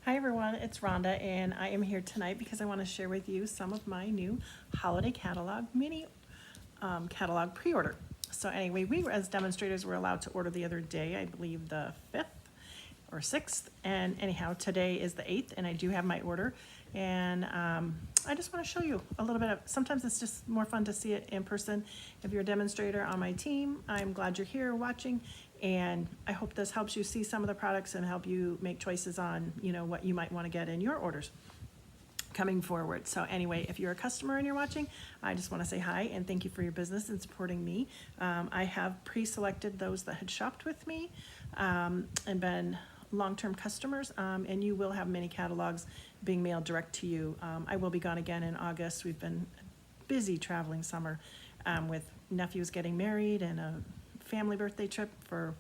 Hi everyone, it's Rhonda and I am here tonight because I want to share with you some of my new holiday catalog mini catalog pre-order. So anyway, we as demonstrators were allowed to order the other day, I believe the 5th or 6th, and anyhow today is the 8th and I do have my order, and I just want to show you a little bit of, sometimes it's just more fun to see it in person. If you're a demonstrator on my team, I'm glad you're here watching, and I hope this helps you see some of the products and help you make choices on, what you might want to get in your orders coming forward. So anyway, if you're a customer and you're watching, I just want to say hi and thank you for your business and supporting me. I have pre-selected those that had shopped with me and been long-term customers, and you will have many catalogs being mailed direct to you. I will be gone again in August. We've been busy traveling summer with nephews getting married and a family birthday trip for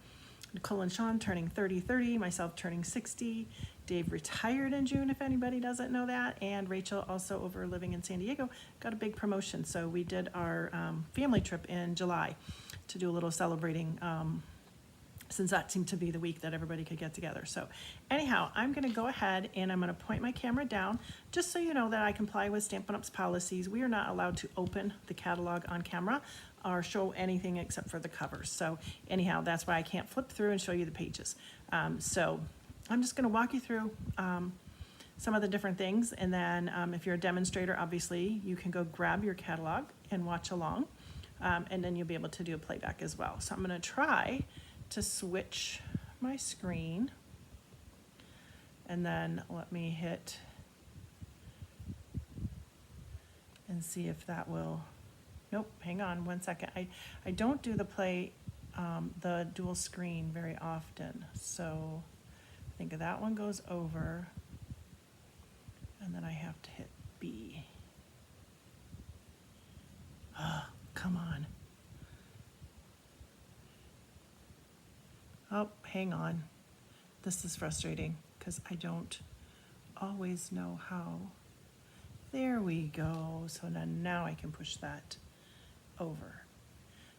Nicole and Sean turning 30, myself turning 60. Dave retired in June, if anybody doesn't know that, and Rachel, also over living in San Diego, got a big promotion. So we did our family trip in July to do a little celebrating, since that seemed to be the week that everybody could get together. So anyhow, I'm going to go ahead and I'm going to point my camera down just so you know that I comply with Stampin' Up's policies. We are not allowed to open the catalog on camera or show anything except for the covers. So anyhow, that's why I can't flip through and show you the pages. So I'm just going to walk you through some of the different things, and then if you're a demonstrator, obviously you can go grab your catalog and watch along, and then you'll be able to do a playback as well. So I'm going to try to switch my screen, and then let me hit and see if that will, nope, hang on one second. I don't do the dual screen very often, so I think that one goes over, and then I have to hit B. Oh, come on. Oh, hang on. This is frustrating because I don't always know how. There we go. So now I can push that over.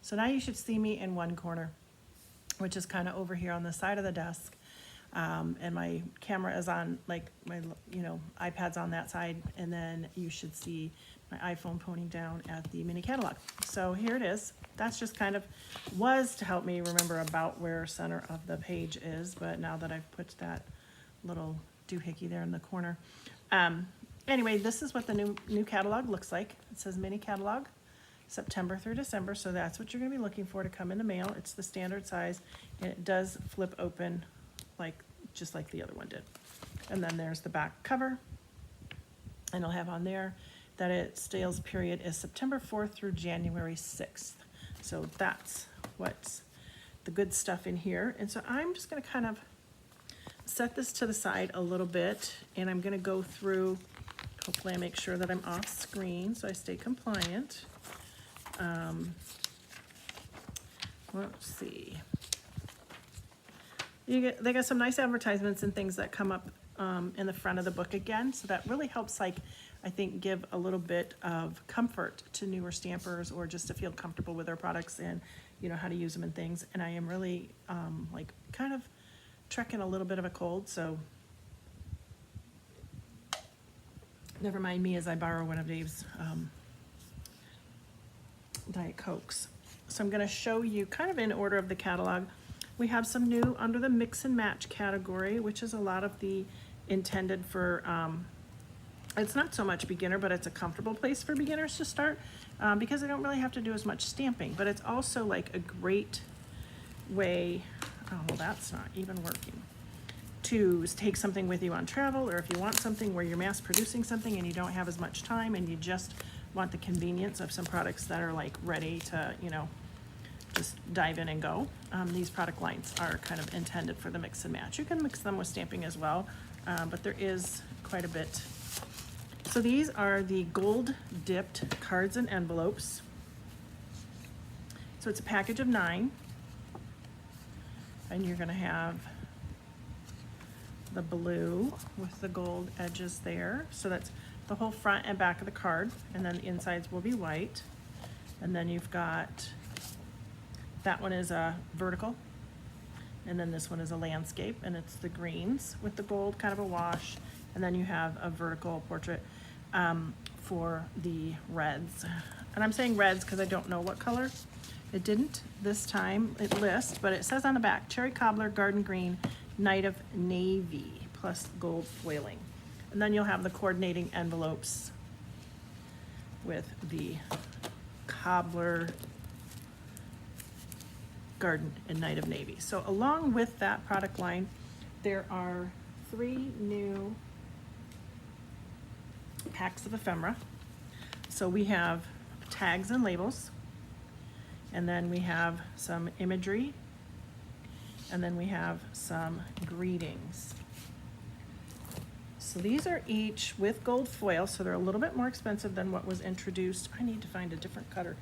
So now you should see me in one corner, which is kind of over here on the side of the desk. And my camera is on, like, my, iPad's on that side, and then you should see my iPhone pointing down at the mini catalog. So here it is. That's just kind of was to help me remember about where center of the page is, but now that I've put that little doohickey there in the corner. Anyway, this is what the new catalog looks like. It says mini catalog, September through December, so that's what you're going to be looking for to come in the mail. It's the standard size, and it does flip open just like the other one did. And then there's the back cover, and I'll have on there that its sales period is September 4th through January 6th. So that's what's the good stuff in here. And so I'm just going to kind of set this to the side a little bit, and I'm going to go through, hopefully I make sure that I'm off screen so I stay compliant. Let's see. They got some nice advertisements and things that come up in the front of the book again, so that really helps, like, I think, give a little bit of comfort to newer stampers, or just to feel comfortable with their products and how to use them and things. And I am really like kind of trekking a little bit of a cold, so never mind me as I borrow one of Dave's Diet Cokes. So I'm going to show you kind of in order of the catalog. We have some new under the mix and match category, which is a lot of the intended for, it's not so much beginner, but it's a comfortable place for beginners to start because they don't really have to do as much stamping, but it's also like a great way, oh, that's not even working, to take something with you on travel, or if you want something where you're mass producing something and you don't have as much time and you just want the convenience of some products that are like ready to, just dive in and go. These product lines are kind of intended for the mix and match. You can mix them with stamping as well, but there is quite a bit. So these are the gold dipped cards and envelopes. So it's a package of 9, and you're going to have the blue with the gold edges there. So that's the whole front and back of the card, and then the insides will be white. And then you've got, that one is a vertical, And then this one is a landscape, and it's the greens with the gold, kind of a wash. And then you have a vertical portrait for the reds. And I'm saying reds because I don't know what color. It didn't this time, it lists, but it says on the back, cherry cobbler, garden green, night of navy, plus gold foiling. And then you'll have the coordinating envelopes with the cobbler, garden, and night of navy. So along with that product line, there are 3 new packs of ephemera. So we have tags and labels, and then we have some imagery, and then we have some greetings. So these are each with gold foil, so they're a little bit more expensive than what was introduced. I need to find a different cutter.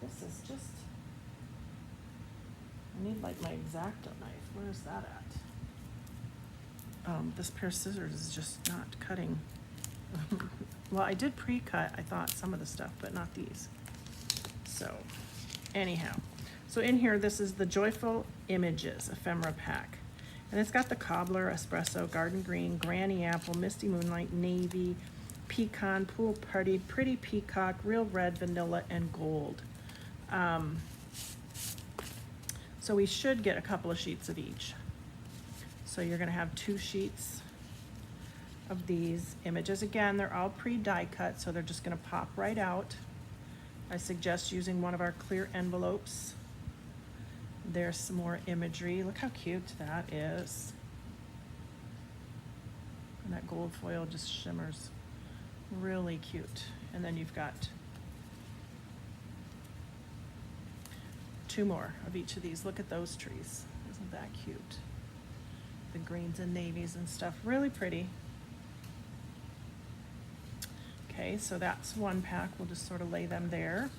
This is just, I need like my X-Acto knife. Where's that at? This pair of scissors is just not cutting. Well, I did pre-cut, I thought, some of the stuff, but not these. So, anyhow. So in here, this is the Joyful Images ephemera pack. And it's got the cobbler, espresso, garden green, granny apple, misty moonlight, navy, pecan, pool party, pretty peacock, real red, vanilla, and gold. So we should get a couple of sheets of each. So you're gonna have 2 sheets of these images. Again, they're all pre-die cut, so they're just gonna pop right out. I suggest using one of our clear envelopes. There's some more imagery. Look how cute that is. And that gold foil just shimmers. Really cute. And then you've got 2 more of each of these. Look at those trees. Isn't that cute? The greens and navies and stuff. Really pretty. Okay, so that's 1 pack. We'll just sort of lay them there.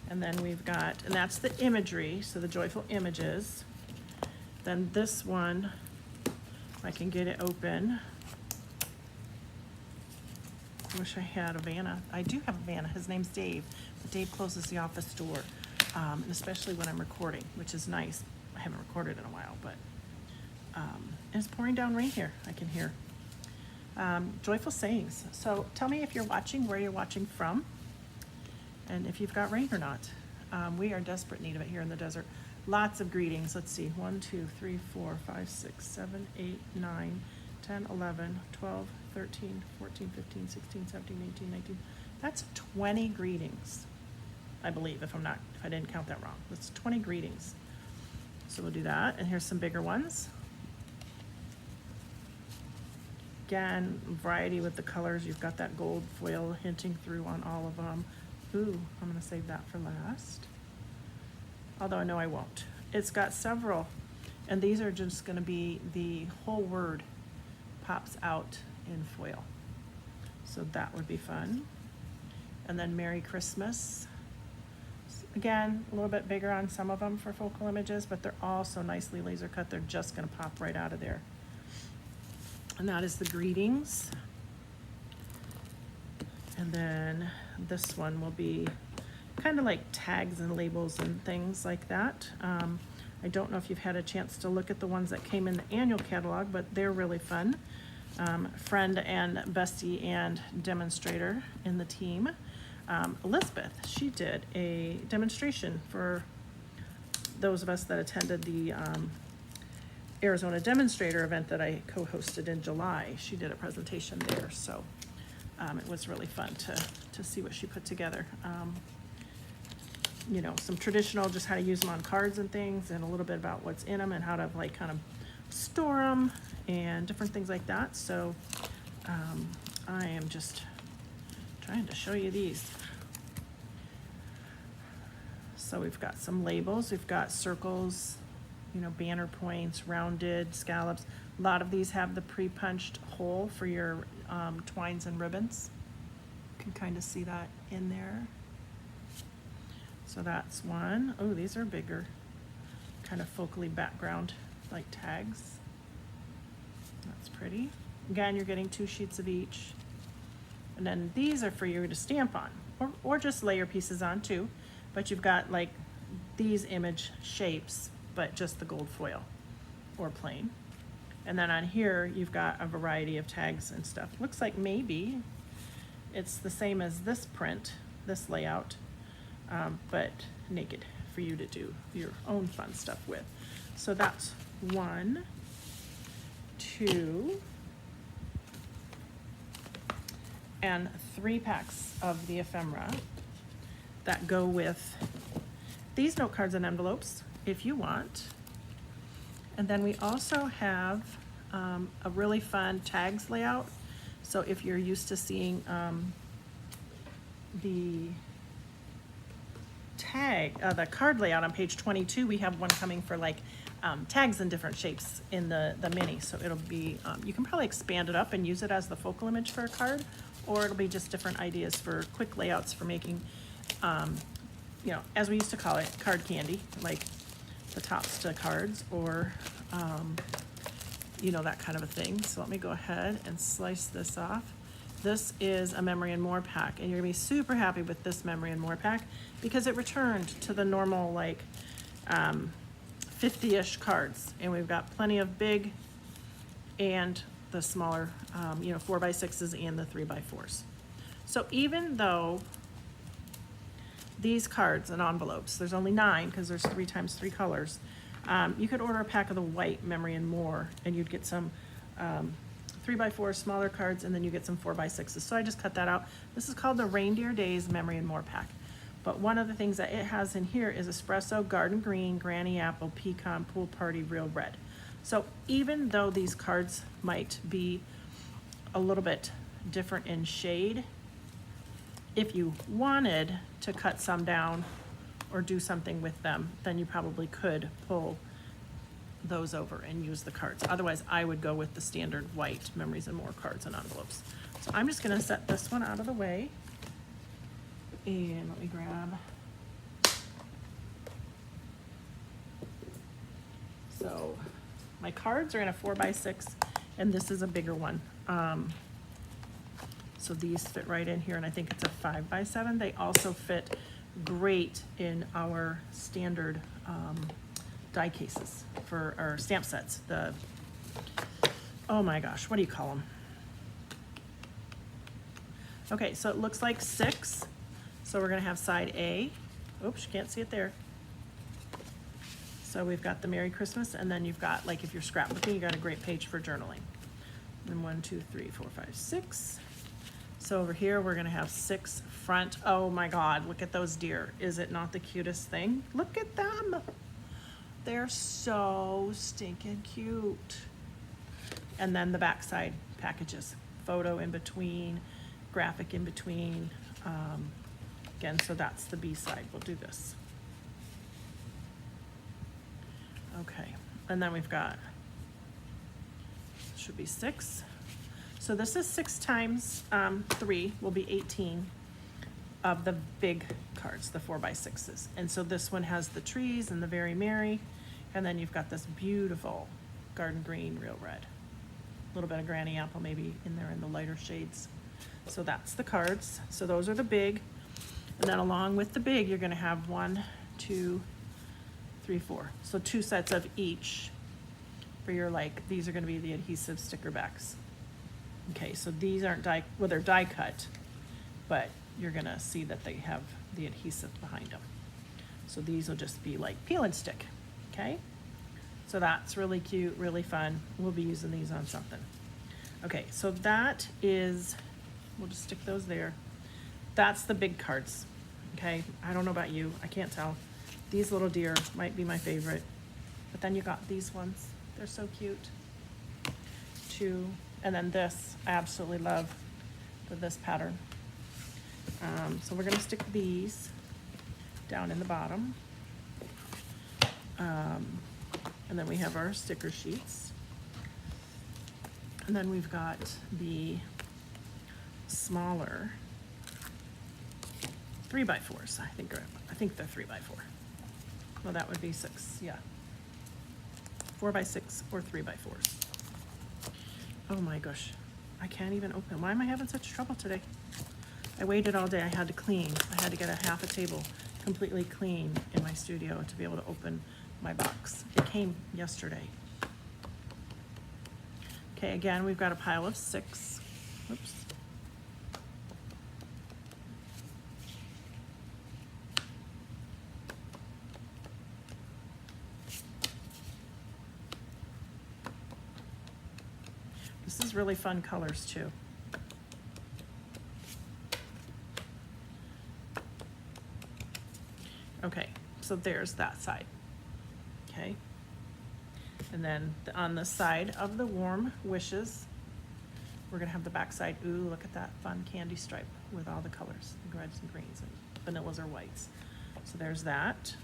And then we've got, and that's the imagery, so the Joyful Images. Then this one, if I can get it open. I wish I had a Vanna. I do have a Vanna. His name's Dave. But Dave closes the office door, and especially when I'm recording, which is nice. I haven't recorded in a while, but it's pouring down rain here, I can hear. Joyful sayings. So tell me if you're watching, where you're watching from, and if you've got rain or not. We are desperate need of it here in the desert. Lots of greetings. Let's see. 1, 2, 3, 4, 5, 6, 7, 8, 9, 10, 11, 12, 13, 14, 15, 16, 17, 18, 19. That's 20 greetings, I believe, if I didn't count that wrong. That's 20 greetings. So we'll do that. And here's some bigger ones. Again, variety with the colors. You've got that gold foil hinting through on all of them. Ooh, I'm gonna save that for last. Although I know I won't. It's got several, and these are just gonna be the whole word pops out in foil. So that would be fun. And then Merry Christmas. Again, a little bit bigger on some of them for focal images, but they're all so nicely laser cut, they're just gonna pop right out of there. And that is the greetings. And then this one will be kind of like tags and labels and things like that. I don't know if you've had a chance to look at the ones that came in the annual catalog, but they're really fun. Friend and bestie and demonstrator in the team. Elizabeth, she did a demonstration for those of us that attended the Arizona Demonstrator event that I co-hosted in July. She did a presentation there, so it was really fun to see what she put together. You know, some traditional, just how to use them on cards and things, and a little bit about what's in them and how to like kind of store them and different things like that. So I am just trying to show you these. So we've got some labels, we've got circles, you know, banner points, rounded, scallops. A lot of these have the pre-punched hole for your twines and ribbons. You can kind of see that in there. So that's one. Oh, these are bigger, kind of folkly background, like tags. That's pretty. Again, you're getting 2 sheets of each. And then these are for you to stamp on, or just layer pieces on too. But you've got like these image shapes, but just the gold foil or plain. And then on here, you've got a variety of tags and stuff. Looks like maybe it's the same as this print, this layout, but naked for you to do your own fun stuff with. So that's 1, 2, and 3 packs of the ephemera that go with these note cards and envelopes if you want. And then we also have a really fun tags layout. So if you're used to seeing the the card layout on page 22, we have one coming for like tags in different shapes in the mini. So it'll be, you can probably expand it up and use it as the focal image for a card, or it'll be just different ideas for quick layouts for making, you know, as we used to call it, card candy, like the tops to cards, or you know, that kind of a thing. So let me go ahead and slice this off. This is a Memory and More pack, and you're gonna be super happy with this Memory and More pack because it returned to the normal like 50-ish cards, and we've got plenty of big and the smaller, you know, 4x6s and the 3x4s. So even though these cards and envelopes, there's only 9 because there's 3 times 3 colors, you could order a pack of the white Memory and More, and you'd get some 3x4 smaller cards, and then you get some 4x6s. So I just cut that out. This is called the Reindeer Days Memory and More pack. But one of the things that it has in here is espresso, garden green, granny apple, pecan, pool party, real red. So even though these cards might be a little bit different in shade, if you wanted to cut some down or do something with them, then you probably could pull those over and use the cards. Otherwise, I would go with the standard white Memories and More cards and envelopes. So I'm just gonna set this one out of the way. And let me grab. So my cards are in a 4x6, and this is a bigger one. So these fit right in here, and I think it's a 5x7. They also fit great in our standard die cases for our stamp sets. The, oh my gosh, what do you call them? Okay, so it looks like 6. So we're gonna have side A. Oops, you can't see it there. So we've got the Merry Christmas, and then you've got, like, if you're scrapbooking, you got a great page for journaling. And 1, 2, 3, 4, 5, 6. So over here, we're gonna have 6 front. Oh my God, look at those deer. Is it not the cutest thing? Look at them. They're so stinking cute. And then the backside packages, photo in between, graphic in between. Again, so that's the B side. We'll do this. Okay, and then we've got, should be 6. So this is 6 times 3 will be 18 of the big cards, the 4x6s. And so this one has the trees and the Very Merry, and then you've got this beautiful garden green, real red. A little bit of granny apple maybe in there in the lighter shades. So that's the cards. So those are the big. And then along with the big, you're gonna have 1, 2, 3, 4. So 2 sets of each for your, like, these are gonna be the adhesive sticker backs. Okay, so these aren't die, well, they're die cut, but you're gonna see that they have the adhesive behind them. So these will just be like peel and stick, okay? So that's really cute, really fun. We'll be using these on something. Okay, so that is, we'll just stick those there. That's the big cards, okay? I don't know about you, I can't tell. These little deer might be my favorite, but then you got these ones. They're so cute. 2, and then this, I absolutely love this pattern. So we're gonna stick these down in the bottom. And then we have our sticker sheets. And then we've got the smaller 3x4s. I think they're 3x4. Well, that would be 6, yeah. 4x6 or 3x4s. Oh my gosh, I can't even open. Why am I having such trouble today? I waited all day. I had to clean. I had to get a half a table completely clean in my studio to be able to open my box. It came yesterday. Okay, again, we've got a pile of 6. Oops. This is really fun colors too. Okay, so there's that side. Okay. And then on the side of the warm wishes, we're gonna have the back side. Ooh, look at that fun candy stripe with all the colors, the reds and greens and vanillas or whites. So there's that.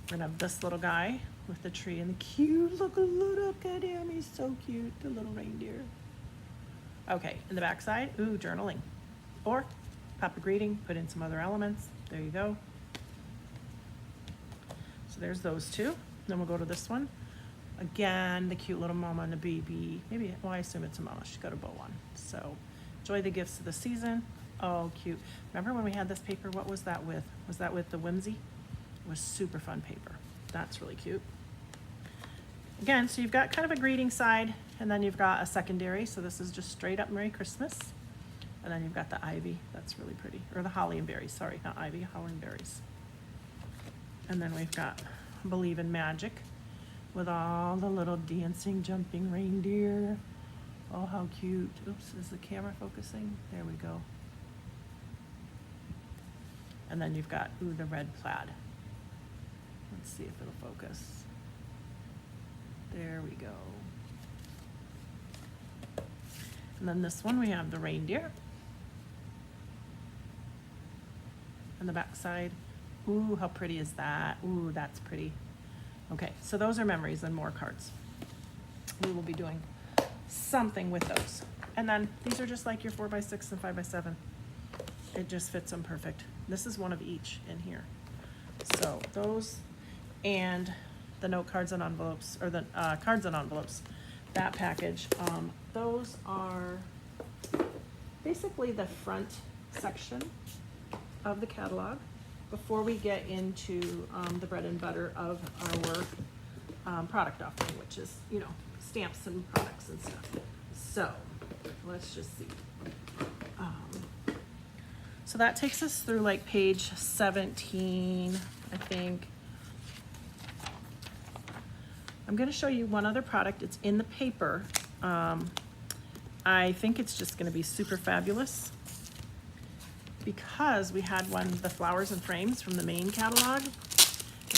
We're gonna have this little guy with the tree and the cute, look at him, he's so cute, the little reindeer. Okay, in the back side, ooh, journaling. Or pop a greeting, put in some other elements. There you go. So there's those two. Then we'll go to this one. Again, the cute little mama and the baby. Maybe, well, I assume it's a mama. She's got a bow on. So, enjoy the gifts of the season. Oh, cute. Remember when we had this paper? What was that with? Was that with the Whimsy? It was super fun paper. That's really cute. Again, so you've got kind of a greeting side, and then you've got a secondary. So this is just straight up Merry Christmas. And then you've got the ivy. That's really pretty. Or the holly and berries. Sorry, not ivy, holly and berries. And then we've got Believe in Magic with all the little dancing, jumping reindeer. Oh, how cute. Oops, is the camera focusing? There we go. And then you've got, ooh, the red plaid. Let's see if it'll focus. There we go. And then this one, we have the reindeer. And the back side. Ooh, how pretty is that? Ooh, that's pretty. Okay, so those are memories and more cards. We will be doing something with those. And then these are just like your 4x6 and 5x7. It just fits them perfect. This is one of each in here. So those and the note cards and envelopes, or the cards and envelopes, that package. Those are basically the front section of the catalog before we get into the bread and butter of our product offering, which is, you know, stamps and products and stuff. So let's just see. So that takes us through like page 17, I think. I'm going to show you one other product. It's in the paper. I think it's just going to be super fabulous because we had one, the flowers and frames from the main catalog.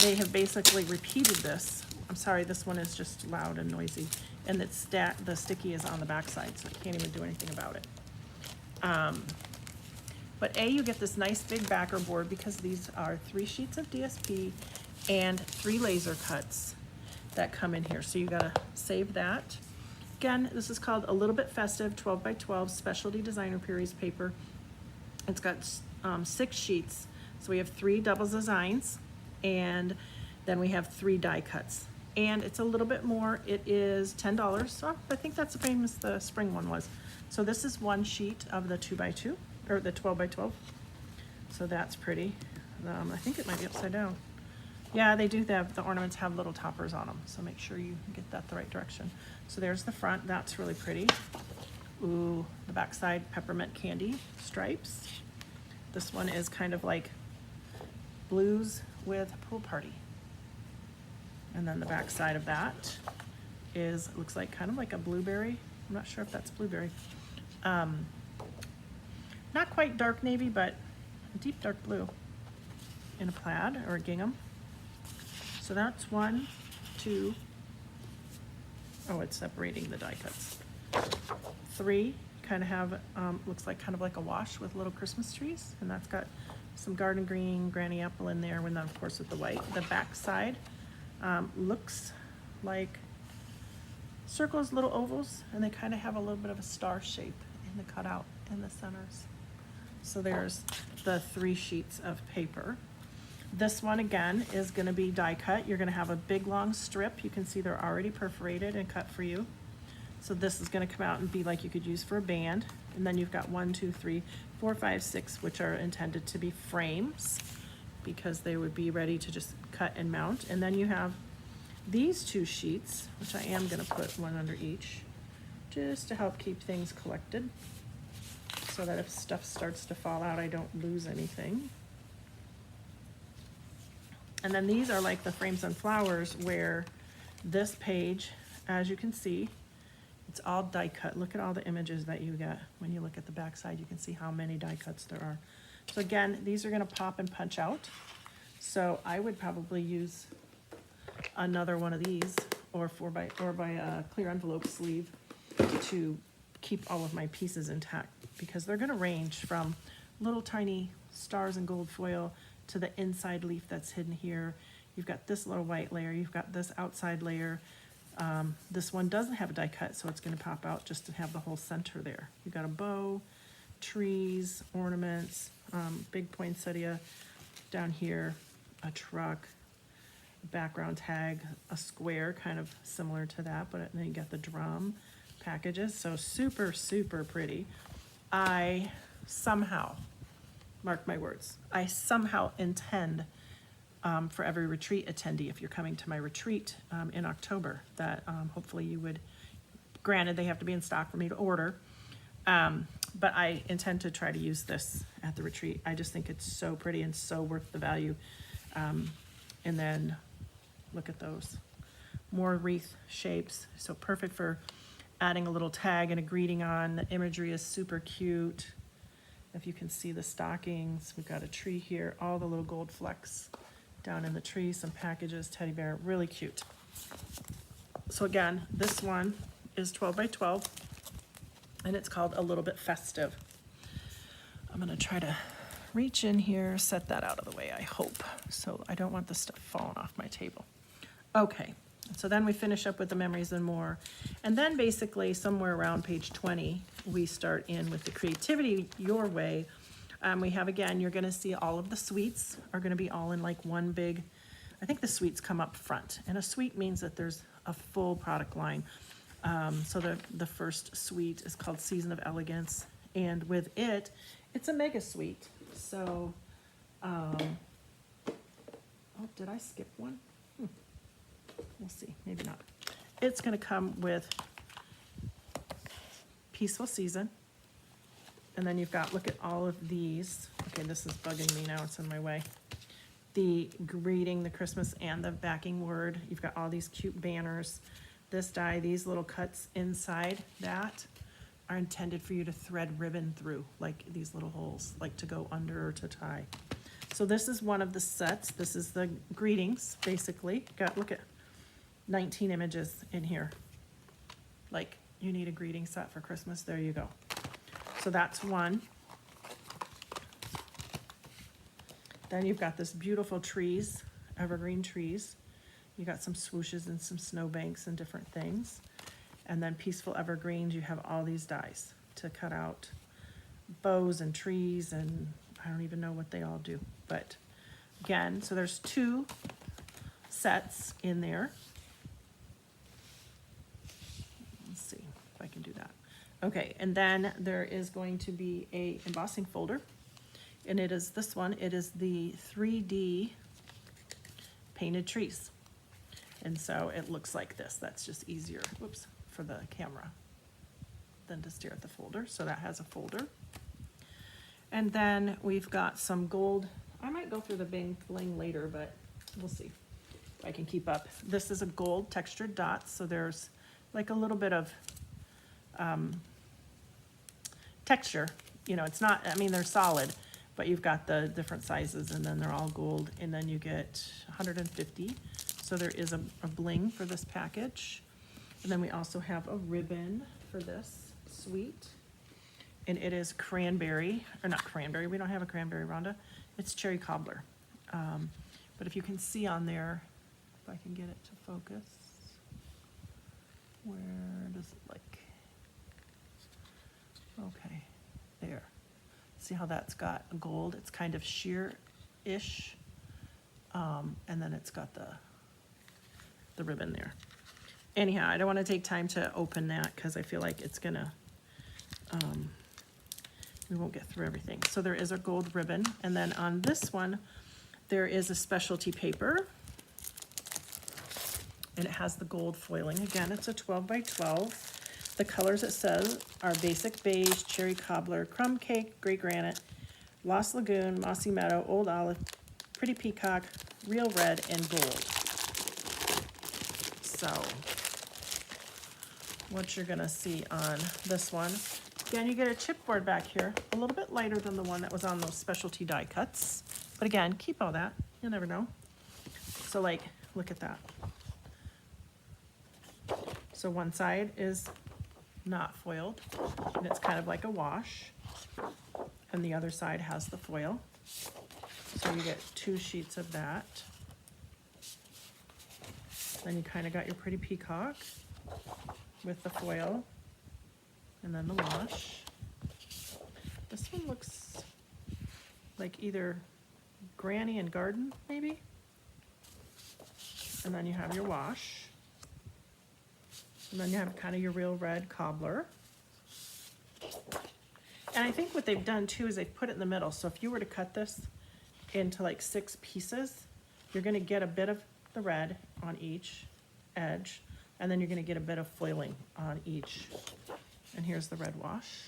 They have basically repeated this. I'm sorry, this one is just loud and noisy, and it's the sticky is on the back side, so I can't even do anything about it. But you get this nice big backer board because these are 3 sheets of DSP and 3 laser cuts that come in here. So you gotta save that. Again, this is called A Little Bit Festive 12x12 Specialty Designer Series paper. It's got 6 sheets. So we have 3 double designs, and then we have 3 die cuts. And it's a little bit more. It is $10. So I think that's the same as the spring one was. So this is 1 sheet of the 2x2, or the 12x12. So that's pretty. I think it might be upside down. Yeah, they do have, the ornaments have little toppers on them, so make sure you get that the right direction. So there's the front, that's really pretty. Ooh, the back side, peppermint candy stripes. This one is kind of like blues with pool party. And then the back side of that is, looks like kind of like a blueberry. I'm not sure if that's blueberry. Not quite dark navy, but a deep dark blue in a plaid or a gingham. So that's 1, 2, oh, it's separating the die cuts. 3, kind of have, looks like kind of like a wash with little Christmas trees, and that's got some garden green, granny apple in there, and then of course with the white. The back side looks like circles, little ovals, and they kind of have a little bit of a star shape in the cutout in the centers. So there's the 3 sheets of paper. This one again is going to be die cut. You're going to have a big long strip. You can see they're already perforated and cut for you. So this is going to come out and be like you could use for a band. And then you've got 1, 2, 3, 4, 5, 6, which are intended to be frames. because they would be ready to just cut and mount. And then you have these 2 sheets, which I am gonna put one under each, just to help keep things collected, so that if stuff starts to fall out, I don't lose anything. And then these are like the frames and flowers, where this page, as you can see, it's all die cut. Look at all the images that you get. When you look at the back side, you can see how many die cuts there are. So again, these are gonna pop and punch out. So I would probably use another one of these, or by a clear envelope sleeve, to keep all of my pieces intact, because they're gonna range from little tiny stars and gold foil to the inside leaf that's hidden here. You've got this little white layer, you've got this outside layer. This one doesn't have a die cut, so it's gonna pop out just to have the whole center there. You've got a bow, trees, ornaments, big poinsettia down here, a truck, a background tag, a square kind of similar to that, but then you got the drum packages. So super, super pretty. I somehow, mark my words, I somehow intend for every retreat attendee, if you're coming to my retreat in October, that hopefully you would, granted they have to be in stock for me to order, but I intend to try to use this at the retreat. I just think it's so pretty and so worth the value. And then look at those, more wreath shapes, so perfect for adding a little tag and a greeting on. The imagery is super cute. If you can see the stockings, we've got a tree here, all the little gold flecks down in the tree, some packages, teddy bear, really cute. So again, this one is 12 by 12, and it's called A Little Bit Festive. I'm gonna try to reach in here, set that out of the way, I hope, so I don't want the stuff falling off my table. Okay, so then we finish up with the memories and more. And then basically somewhere around page 20, we start in with the creativity your way. We have, again, you're gonna see all of the suites are gonna be all in like one big, I think the suites come up front. And a suite means that there's a full product line. So the first suite is called Season of Elegance. And with it, it's a mega suite. So, oh, did I skip one? We'll see, maybe not. It's gonna come with Peaceful Season. And then you've got, look at all of these. Okay, this is bugging me now, it's in my way. The greeting, the Christmas, and the backing word. You've got all these cute banners. This die, these little cuts inside that are intended for you to thread ribbon through, like these little holes, like to go under or to tie. So this is one of the sets. This is the greetings, basically. Got, look at 19 images in here. Like, you need a greeting set for Christmas, there you go. So that's one. Then you've got this beautiful trees, evergreen trees. You got some swooshes and some snowbanks and different things. And then Peaceful Evergreens, you have all these dies to cut out bows and trees, and I don't even know what they all do. But again, so there's 2 sets in there. Let's see if I can do that. Okay, and then there is going to be a embossing folder, and it is this one. It is the 3D painted trees. And so it looks like this. That's just easier, whoops, for the camera than to stare at the folder. So that has a folder. And then we've got some gold. I might go through the bling later, but we'll see if I can keep up. This is a gold textured dots. So there's like a little bit of texture. You know, it's not, I mean, they're solid, but you've got the different sizes, and then they're all gold, and then you get 150. So there is a bling for this package. And then we also have a ribbon for this suite. And it is cranberry, or not cranberry, we don't have a cranberry, Rhonda. It's cherry cobbler. But if you can see on there, if I can get it to focus, where does it like, okay, there. See how that's got a gold? It's kind of sheer-ish. And then it's got the ribbon there. Anyhow, I don't want to take time to open that because I feel like it's gonna, we won't get through everything. So there is a gold ribbon. And then on this one, There is a specialty paper, and it has the gold foiling. Again, it's a 12 by 12. The colors it says are basic beige, cherry cobbler, crumb cake, gray granite, Lost Lagoon, mossy meadow, old olive, pretty peacock, real red, and gold. So what you're gonna see on this one, again, you get a chipboard back here, a little bit lighter than the one that was on those specialty die cuts. But again, keep all that, you never know. So like, look at that. So one side is not foiled, and it's kind of like a wash. And the other side has the foil. So you get 2 sheets of that. Then you kind of got your pretty peacock with the foil, and then the wash. This one looks like either Granny and Garden, maybe. And then you have your wash. And then you have kind of your real red cobbler. And I think what they've done too is they've put it in the middle. So if you were to cut this into like 6 pieces, you're gonna get a bit of the red on each edge, and then you're gonna get a bit of foiling on each. And here's the red wash.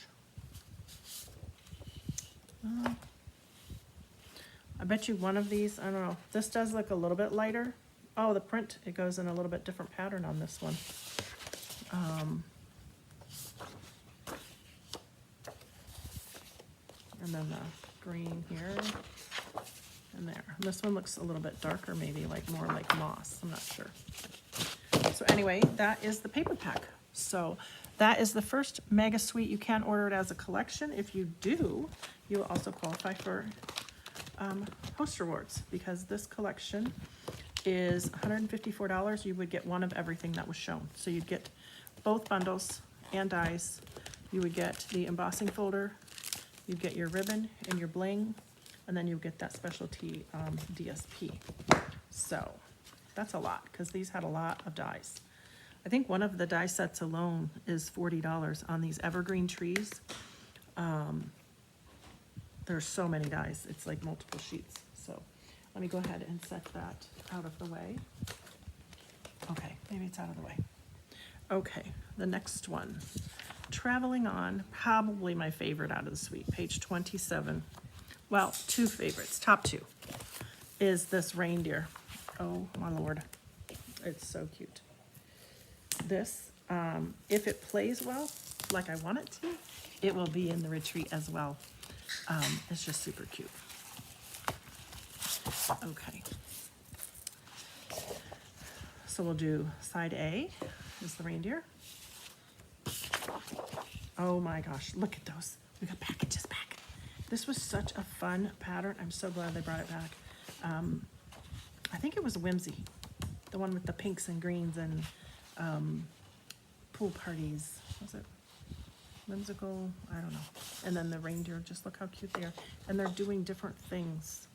I bet you one of these, I don't know, this does look a little bit lighter. Oh, the print, it goes in a little bit different pattern on this one. And then the green here and there. And this one looks a little bit darker, maybe like more like moss, I'm not sure. So anyway, that is the paper pack. So that is the first Mega Suite. You can order it as a collection. If you do, you will also qualify for host rewards, because this collection is $154. You would get one of everything that was shown. So you'd get both bundles and dies. You would get the embossing folder, you'd get your ribbon and your bling, and then you get that specialty DSP. So that's a lot, because these had a lot of dies. I think one of the die sets alone is $40 on these evergreen trees. There's so many dies, it's like multiple sheets. So let me go ahead and set that out of the way. Okay, maybe it's out of the way. Okay, the next one. Traveling On, probably my favorite out of the suite, page 27. Well, 2 favorites, top 2, is this reindeer. Oh my Lord, it's so cute. This, if it plays well, like I want it to, it will be in the retreat as well. It's just super cute. Okay. So we'll do side A is the reindeer. Oh my gosh, look at those. We got packages back. This was such a fun pattern. I'm so glad they brought it back. I think it was Whimsy, the one with the pinks and greens and pool parties. Was it Whimsical? I don't know. And then the reindeer, just look how cute they are. And they're doing different things,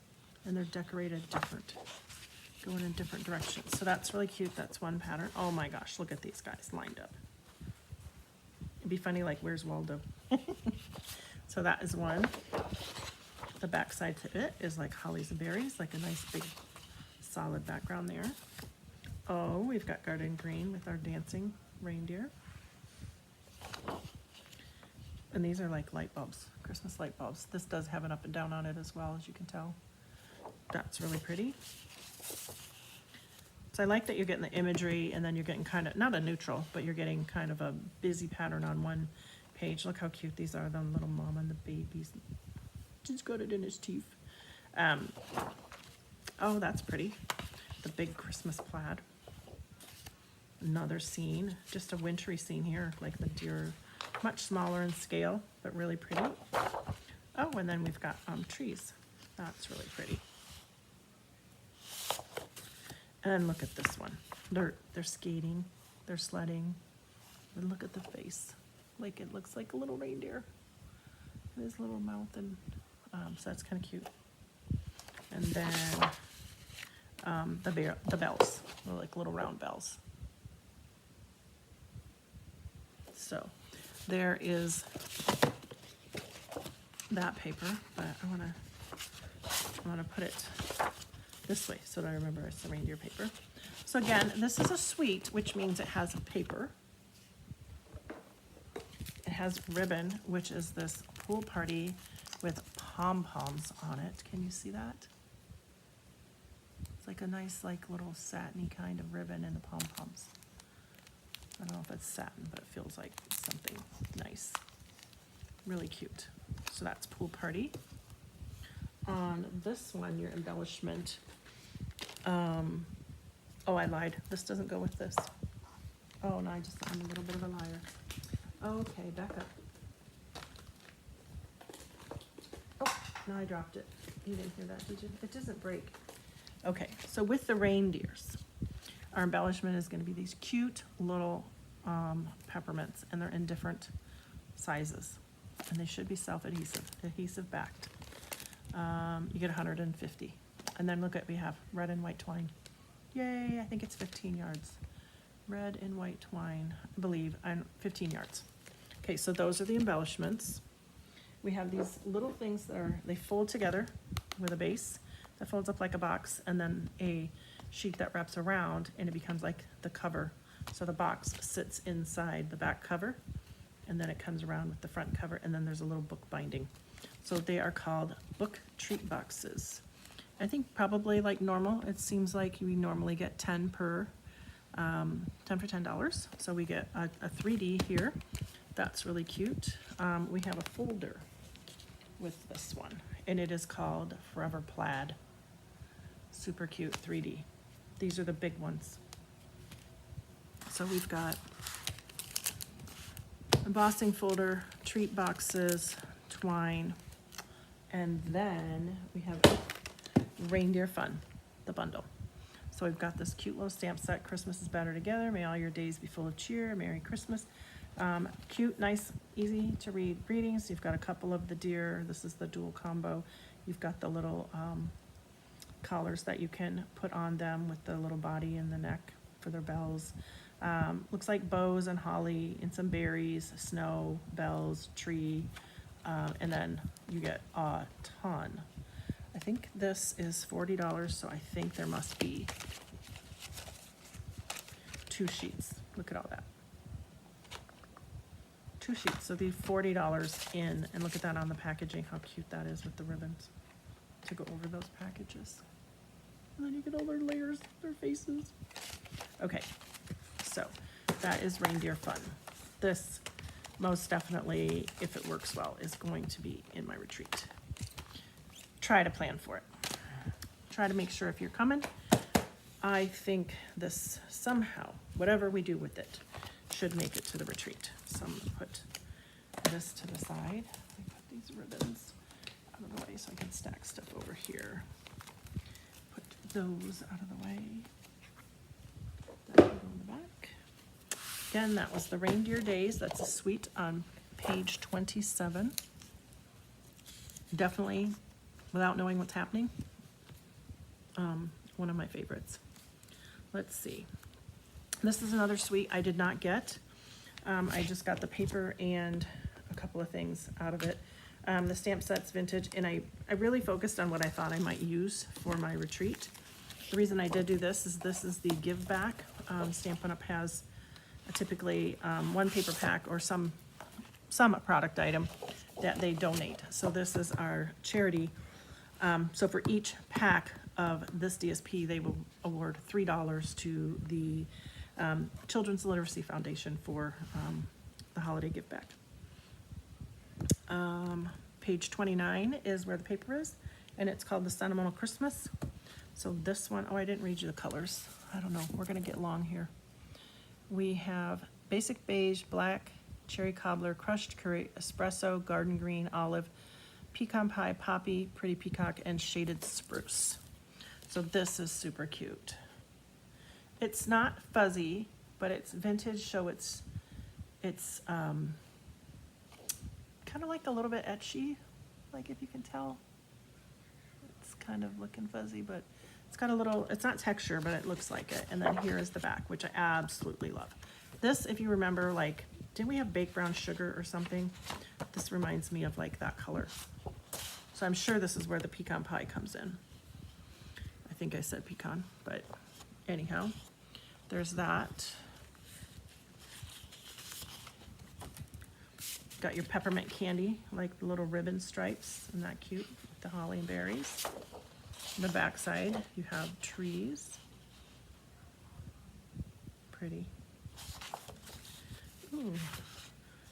and they're decorated different, going in different directions. So that's really cute. That's one pattern. Oh my gosh, look at these guys lined up. It'd be funny, like, where's Waldo? So that is one. The back side to it is like hollies and berries, like a nice big solid background there. Oh, we've got garden green with our dancing reindeer. And these are like light bulbs, Christmas light bulbs. This does have an up and down on it as well, as you can tell. That's really pretty. So I like that you're getting the imagery, and then you're getting kind of, not a neutral, but you're getting kind of a busy pattern on one page. Look how cute these are, the little mom and the babies. Just got it in his teeth. Oh, that's pretty. The big Christmas plaid. Another scene, just a wintry scene here, like the deer, much smaller in scale, but really pretty. Oh, and then we've got trees. That's really pretty. And look at this one. They're skating, they're sledding. And look at the face. Like, it looks like a little reindeer. And his little mouth, and so that's kind of cute. And then the bells, they're like little round bells. So there is that paper, but I wanna put it this way so that I remember it's the reindeer paper. So again, this is a suite, which means it has paper. It has ribbon, which is this pool party with pom-poms on it. Can you see that? It's like a nice, like little satiny kind of ribbon and the pom-poms. I don't know if it's satin, but it feels like something nice. Really cute. So that's pool party. On this one, your embellishment, oh, I lied. This doesn't go with this. Oh, no, I'm a little bit of a liar. Okay, back up. Oh, no, I dropped it. You didn't hear that, did you? It doesn't break. Okay, so with the reindeers, our embellishment is gonna be these cute little peppermints, and they're in different sizes. And they should be adhesive backed. You get 150. And then look at, we have red and white twine. Yay, I think it's 15 yards. Red and white twine, I believe, and 15 yards. Okay, so those are the embellishments. We have these little things they fold together with a base that folds up like a box, and then a sheet that wraps around, and it becomes like the cover. So the box sits inside the back cover, and then it comes around with the front cover, and then there's a little book binding. So they are called book treat boxes. I think probably like normal, it seems like we normally get 10 for $10. So we get a 3D here. That's really cute. We have a folder with this one, and it is called Forever Plaid. Super cute 3D. These are the big ones. So we've got embossing folder, treat boxes, twine, and then we have Reindeer Fun, the bundle. So we've got this cute little stamp set, Christmas is better together, may all your days be full of cheer, Merry Christmas. Cute, nice, easy to read greetings. You've got a couple of the deer, this is the dual combo. You've got the little collars that you can put on them with the little body and the neck for their bells. Looks like bows and holly and some berries, snow, bells, tree, and then you get a ton. I think this is $40, so I think there must be 2 sheets. Look at all that. 2 sheets, so these $40 in, and look at that on the packaging, how cute that is with the ribbons to go over those packages. And then you get all their layers, their faces. Okay, so that is Reindeer Fun. This, most definitely, if it works well, is going to be in my retreat. Try to plan for it. Try to make sure if you're coming, I think this somehow, whatever we do with it, should make it to the retreat. So I'm gonna put this to the side. I put these ribbons out of the way so I can stack stuff over here. Put those out of the way. That will go in the back. Again, that was the Reindeer Days. That's a suite on page 27. Definitely, without knowing what's happening, one of my favorites. Let's see. This is another suite I did not get. I just got the paper and a couple of things out of it. The stamp set's vintage, and I really focused on what I thought I might use for my retreat. The reason I did do this is the give back. Stampin' Up! Has typically one paper pack or some product item that they donate. So this is our charity. So for each pack of this DSP, they will award $3 to the Children's Literacy Foundation for the holiday give back. Page 29 is where the paper is, and it's called The Sentimental Christmas. So this one, oh, I didn't read you the colors. I don't know, we're gonna get long here. We have basic beige, black, cherry cobbler, crushed curry, espresso, garden green, olive, pecan pie, poppy, pretty peacock, and shaded spruce. So this is super cute. It's not fuzzy, but it's vintage, so it's kind of like a little bit etchy, like if you can tell. It's kind of looking fuzzy, but it's got a little, it's not texture, but it looks like it. And then here is the back, which I absolutely love. This, if you remember, like, didn't we have baked brown sugar or something? This reminds me of like that color. So I'm sure this is where the pecan pie comes in. I think I said pecan, but anyhow, there's that. Got your peppermint candy, like the little ribbon stripes, isn't that cute? The holly and berries. On the back side, you have trees. Pretty. Ooh.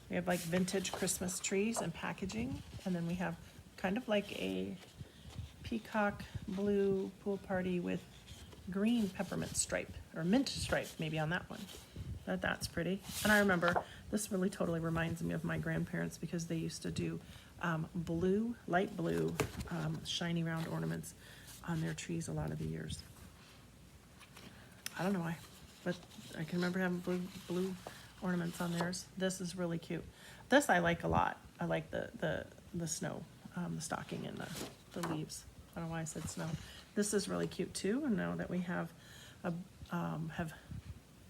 We have like vintage Christmas trees and packaging, and then we have kind of like a peacock blue pool party with green peppermint stripe, or mint stripe maybe on that one. That's pretty. And I remember, this really totally reminds me of my grandparents because they used to do blue, light blue, shiny round ornaments on their trees a lot of the years. I don't know why, but I can remember having blue ornaments on theirs. This is really cute. This I like a lot. I like the snow, the stocking and the leaves. I don't know why I said snow. This is really cute too. And now that we have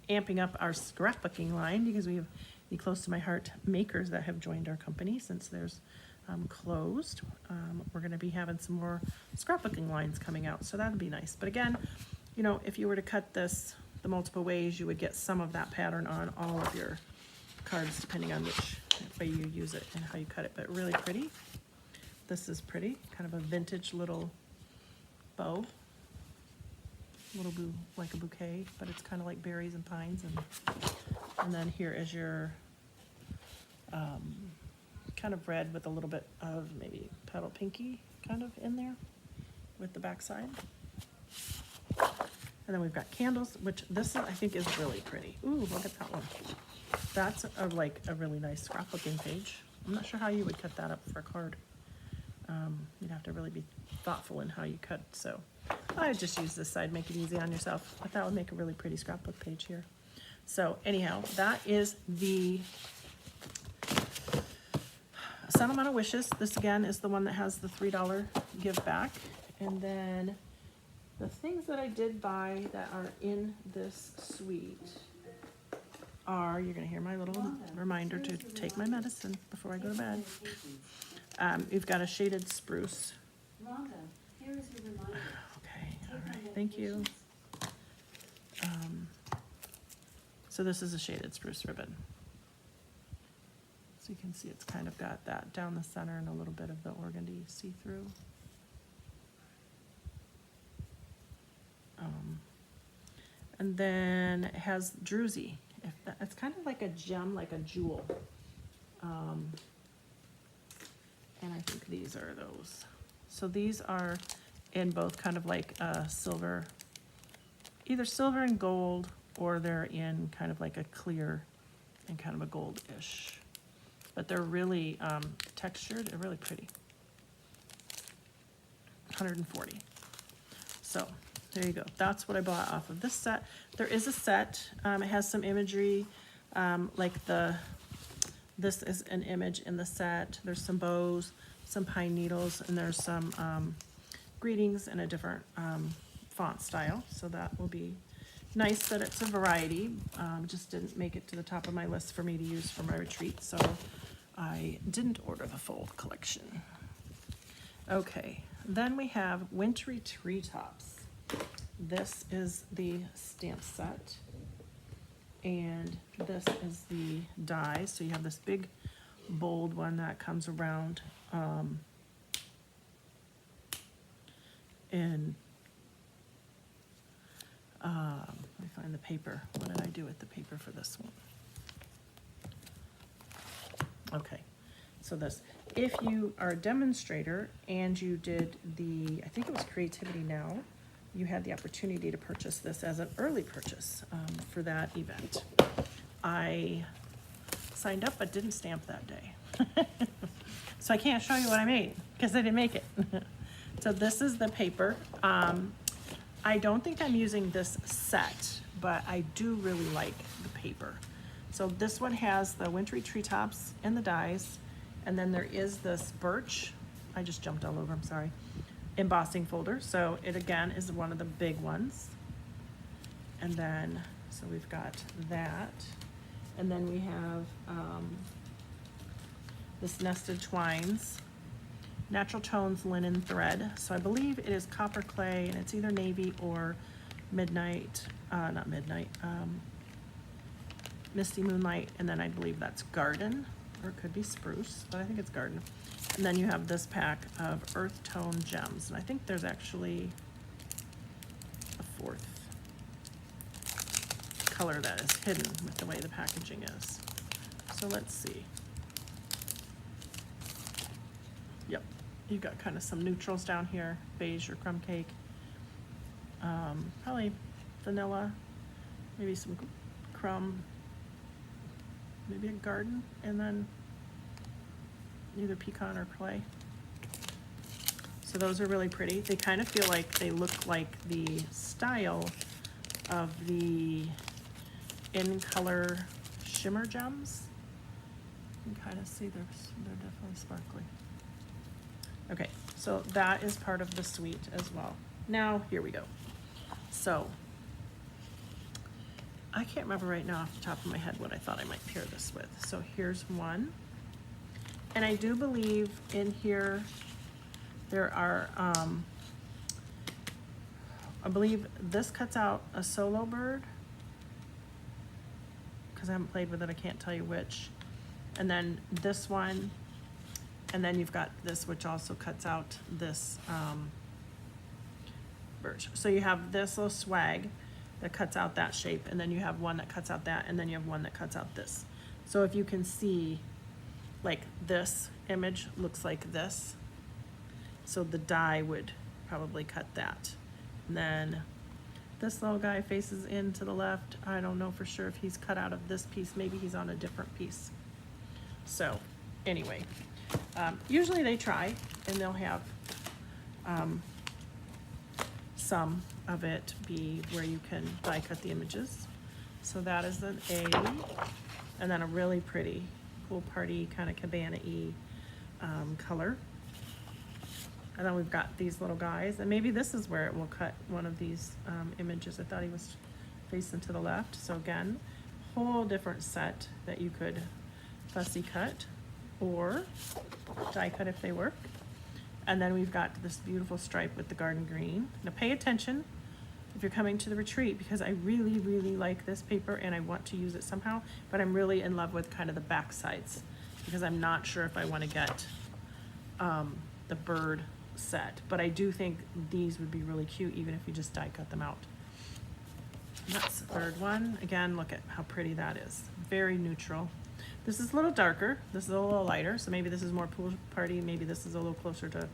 amping up our scrapbooking line, because we have the Close to My Heart makers that have joined our company since there's closed. We're going to be having some more scrapbooking lines coming out, so that'd be nice. But again, you know, if you were to cut this the multiple ways, you would get some of that pattern on all of your cards, depending on which way you use it and how you cut it. But really pretty. This is pretty, kind of a vintage little bow. Little like a bouquet, but it's kind of like berries and pines. And then here is your kind of red with a little bit of maybe petal pinky kind of in there with the back side. And then we've got candles, which this I think is really pretty. Ooh, look at that one. That's like a really nice scrapbooking page. I'm not sure how you would cut that up for a card. You'd have to really be thoughtful in how you cut. So I just use this side, make it easy on yourself. But that would make a really pretty scrapbook page here. So anyhow, that is the Sentimental Wishes. This again is the one that has the $3 give back. And then the things that I did buy that are in this suite are, you're going to hear my little reminder to take my medicine before I go to bed. You've got a shaded spruce. Rhonda, here is your reminder. Okay, all right, thank you. So this is a shaded spruce ribbon. So you can see it's kind of got that down the center and a little bit of the organdy see-through. And then it has druzy. It's kind of like a gem, like a jewel. And I think these are those. So these are in both kind of like silver, either silver and gold, or they're in kind of like a clear and kind of a gold-ish. But they're really textured, they're really pretty. 140. So there you go. That's what I bought off of this set. There is a set. It has some imagery, like this is an image in the set. There's some bows, some pine needles, and there's some greetings in a different font style. So that will be nice that it's a variety. Just didn't make it to the top of my list for me to use for my retreat, so I didn't order the full collection. Okay, then we have Wintry Treetops. This is the stamp set, and this is the die. So you have this big bold one that comes around in let me find the paper. What did I do with the paper for this one? Okay, so this, if you are a demonstrator and you did I think it was Creativity Now, you had the opportunity to purchase this as an early purchase for that event. I signed up but didn't stamp that day. So I can't show you what I made because I didn't make it. So this is the paper. I don't think I'm using this set, but I do really like the paper. So this one has the Wintry Treetops and the dies, and then there is this birch, I just jumped all over, I'm sorry, embossing folder. So it again is one of the big ones. And then, so we've got that. And then we have this Nested Twines Natural Tones linen thread. So I believe it is copper clay, and it's either navy or midnight, not midnight, misty moonlight, and then I believe that's garden, or it could be spruce, but I think it's garden. And then you have this pack of earth tone gems, and I think there's actually a fourth color that is hidden with the way the packaging is. So let's see. Yep, you've got kind of some neutrals down here, beige or crumb cake. Probably vanilla, maybe some crumb, maybe a garden, and then either pecan or clay. So those are really pretty. They kind of feel like they look like the style of the In Color shimmer gems. You can kind of see they're definitely sparkly. Okay, so that is part of the suite as well. Now, here we go. So, I can't remember right now off the top of my head what I thought I might pair this with. So here's one. And I do believe in here there are, I believe this cuts out a solo bird, because I haven't played with it, I can't tell you which. And then this one, and then you've got this, which also cuts out this birch. So you have this little swag that cuts out that shape, and then you have one that cuts out that, and then you have one that cuts out this. So if you can see, like this image looks like this. So the die would probably cut that. And then this little guy faces in to the left. I don't know for sure if he's cut out of this piece. Maybe he's on a different piece. So anyway, usually they try, and they'll have some of it be where you can die cut the images. So that is an A, and then a really pretty pool party kind of cabana-y color. And then we've got these little guys, and maybe this is where it will cut one of these images. I thought he was facing to the left. So again, whole different set that you could fussy cut or die cut if they work. And then we've got this beautiful stripe with the garden green. Now pay attention if you're coming to the retreat, because I really, really like this paper and I want to use it somehow, but I'm really in love with kind of the back sides, because I'm not sure if I want to get the bird set, but I do think these would be really cute even if you just die cut them out. And that's the third one. Again, look at how pretty that is. Very neutral. This is a little darker, this is a little lighter, so maybe this is more pool party, maybe this is a little closer to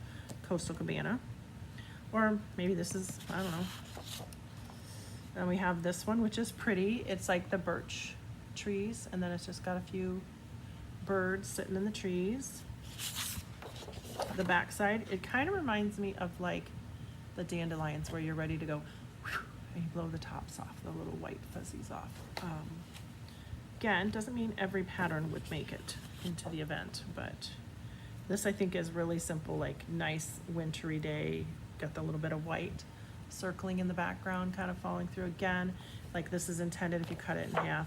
Coastal Cabana. Or maybe this is, I don't know. Then we have this one, which is pretty. It's like the birch trees, and then it's just got a few birds sitting in the trees. The backside, it kind of reminds me of like the dandelions, where you're ready to go, whew, and you blow the tops off, the little white fuzzies off. Again, doesn't mean every pattern would make it into the event, but this I think is really simple, like nice wintry day. Got the little bit of white circling in the background, kind of falling through again. Like this is intended if you cut it in half.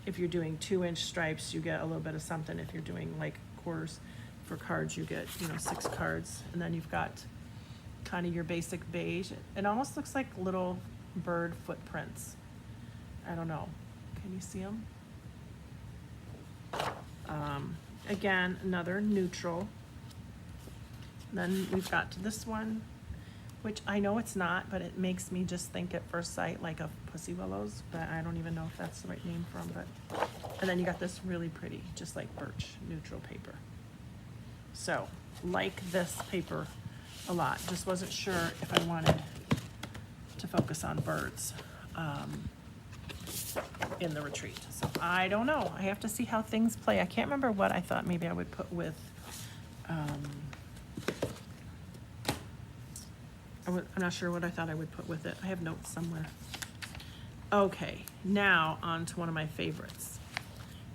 If you're doing 2-inch stripes, you get a little bit of something. If you're doing like quarters for cards, you get, 6 cards. And then you've got kind of your basic beige. It almost looks like little bird footprints. I don't know. Can you see them? Again, another neutral. Then we've got this one, which I know it's not, but it makes me just think at first sight like of Pussy Willows, but I don't even know if that's the right name for them. But, and then you got this really pretty, just like birch, neutral paper. So, like this paper a lot. Just wasn't sure if I wanted to focus on birds in the retreat. So I don't know. I have to see how things play. I can't remember what I thought maybe I would put with, I'm not sure what I thought I would put with it. I have notes somewhere. Okay, now on to one of my favorites.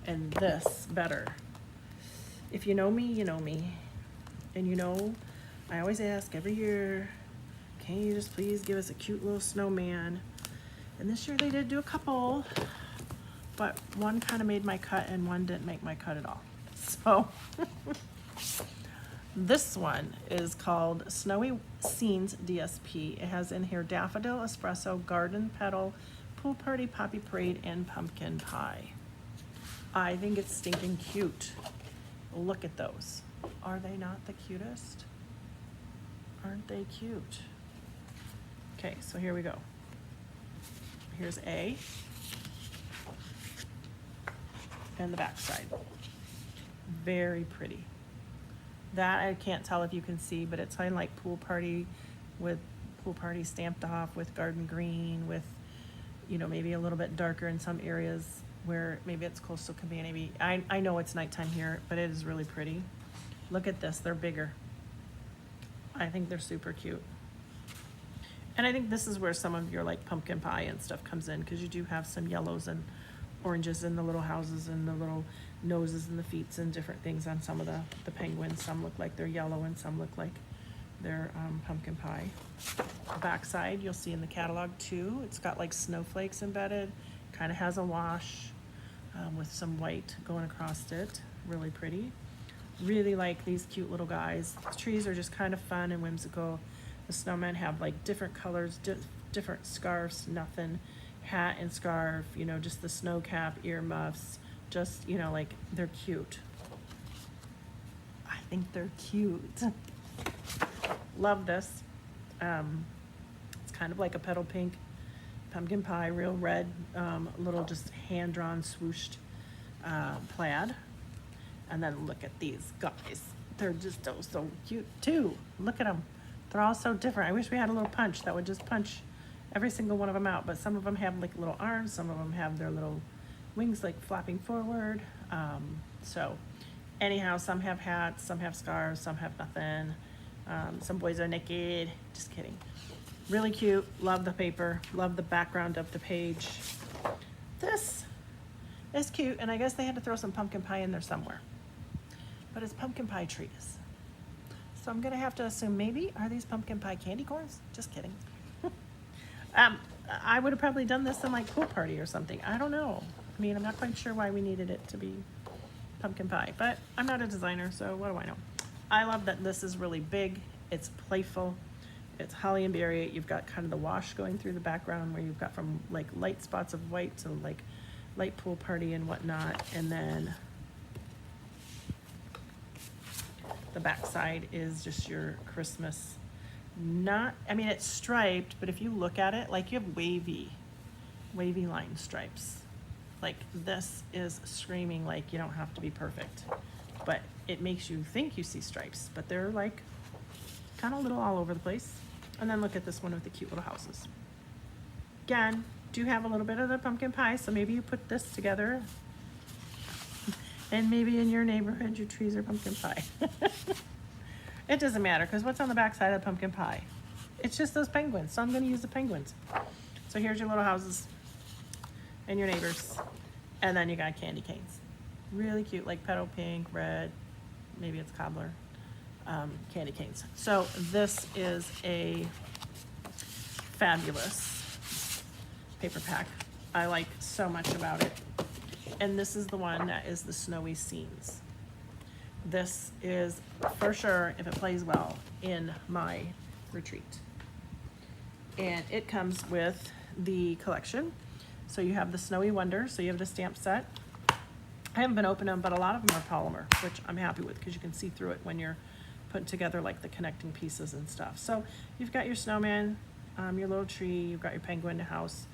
And this better. If you know me, you know me. And I always ask every year, can you just please give us a cute little snowman? And this year they did do a couple, but one kind of made my cut and one didn't make my cut at all. So This one is called Snowy Scenes DSP. It has in here daffodil, espresso, garden petal, pool party, poppy parade, and pumpkin pie. I think it's stinking cute. Look at those. Are they not the cutest? Aren't they cute? Okay, so here we go. Here's A. And the back side. Very pretty. That I can't tell if you can see, but it's kind of like pool party with pool party stamped off with garden green with, you know, maybe a little bit darker in some areas where maybe it's coastal cabana. Maybe I know it's nighttime here, but it is really pretty. Look at this, they're bigger. I think they're super cute. And I think this is where some of your like pumpkin pie and stuff comes in, because you do have some yellows and oranges in the little houses and the little noses and the feet and different things on some of the penguins. Some look like they're yellow and some look like they're pumpkin pie. The back side you'll see in the catalog too. It's got like snowflakes embedded, kind of has a wash with some white going across it. Really pretty. Really like these cute little guys. The trees are just kind of fun and whimsical. The snowmen have like different colors, different scarves, nothing, hat and scarf, you know, just the snow cap, earmuffs, just, you know, like they're cute. I think they're cute. Love this. It's kind of like a petal pink pumpkin pie, real red, little just hand-drawn swooshed plaid. And then look at these guys. They're just so cute too. Look at them. They're all so different. I wish we had a little punch that would just punch every single one of them out, but some of them have like little arms, some of them have their little wings like flapping forward. So anyhow, some have hats, some have scarves, some have nothing. Some boys are naked. Just kidding. Really cute. Love the paper. Love the background of the page. This is cute, and I guess they had to throw some pumpkin pie in there somewhere. But it's pumpkin pie trees. So I'm gonna have to assume maybe, are these pumpkin pie candy corns? Just kidding. I would have probably done this in like pool party or something. I don't know. I mean, I'm not quite sure why we needed it to be pumpkin pie, but I'm not a designer, so what do I know? I love that this is really big. It's playful. It's holly and berry. You've got kind of the wash going through the background where you've got from like light spots of white to like light pool party and whatnot. And then the back side is just your Christmas. I mean, it's striped, but if you look at it, like you have wavy line stripes. Like this is screaming like you don't have to be perfect, but it makes you think you see stripes, but they're like kind of little all over the place. And then look at this one with the cute little houses. Again, do have a little bit of the pumpkin pie, so maybe you put this together and maybe in your neighborhood your trees are pumpkin pie. It doesn't matter, because what's on the back side of the pumpkin pie? It's just those penguins, so I'm going to use the penguins. So here's your little houses and your neighbors, and then you got candy canes. Really cute, like petal pink, red, maybe it's cobbler, candy canes. So this is a fabulous paper pack. I like so much about it. And this is the one that is the Snowy Scenes. This is for sure, if it plays well, in my retreat. And it comes with the collection. So you have the Snowy Wonder, so you have the stamp set. I haven't been opening them, but a lot of them are polymer, which I'm happy with because you can see through it when you're putting together like the connecting pieces and stuff. So you've got your snowman, your little tree, you've got your penguin house,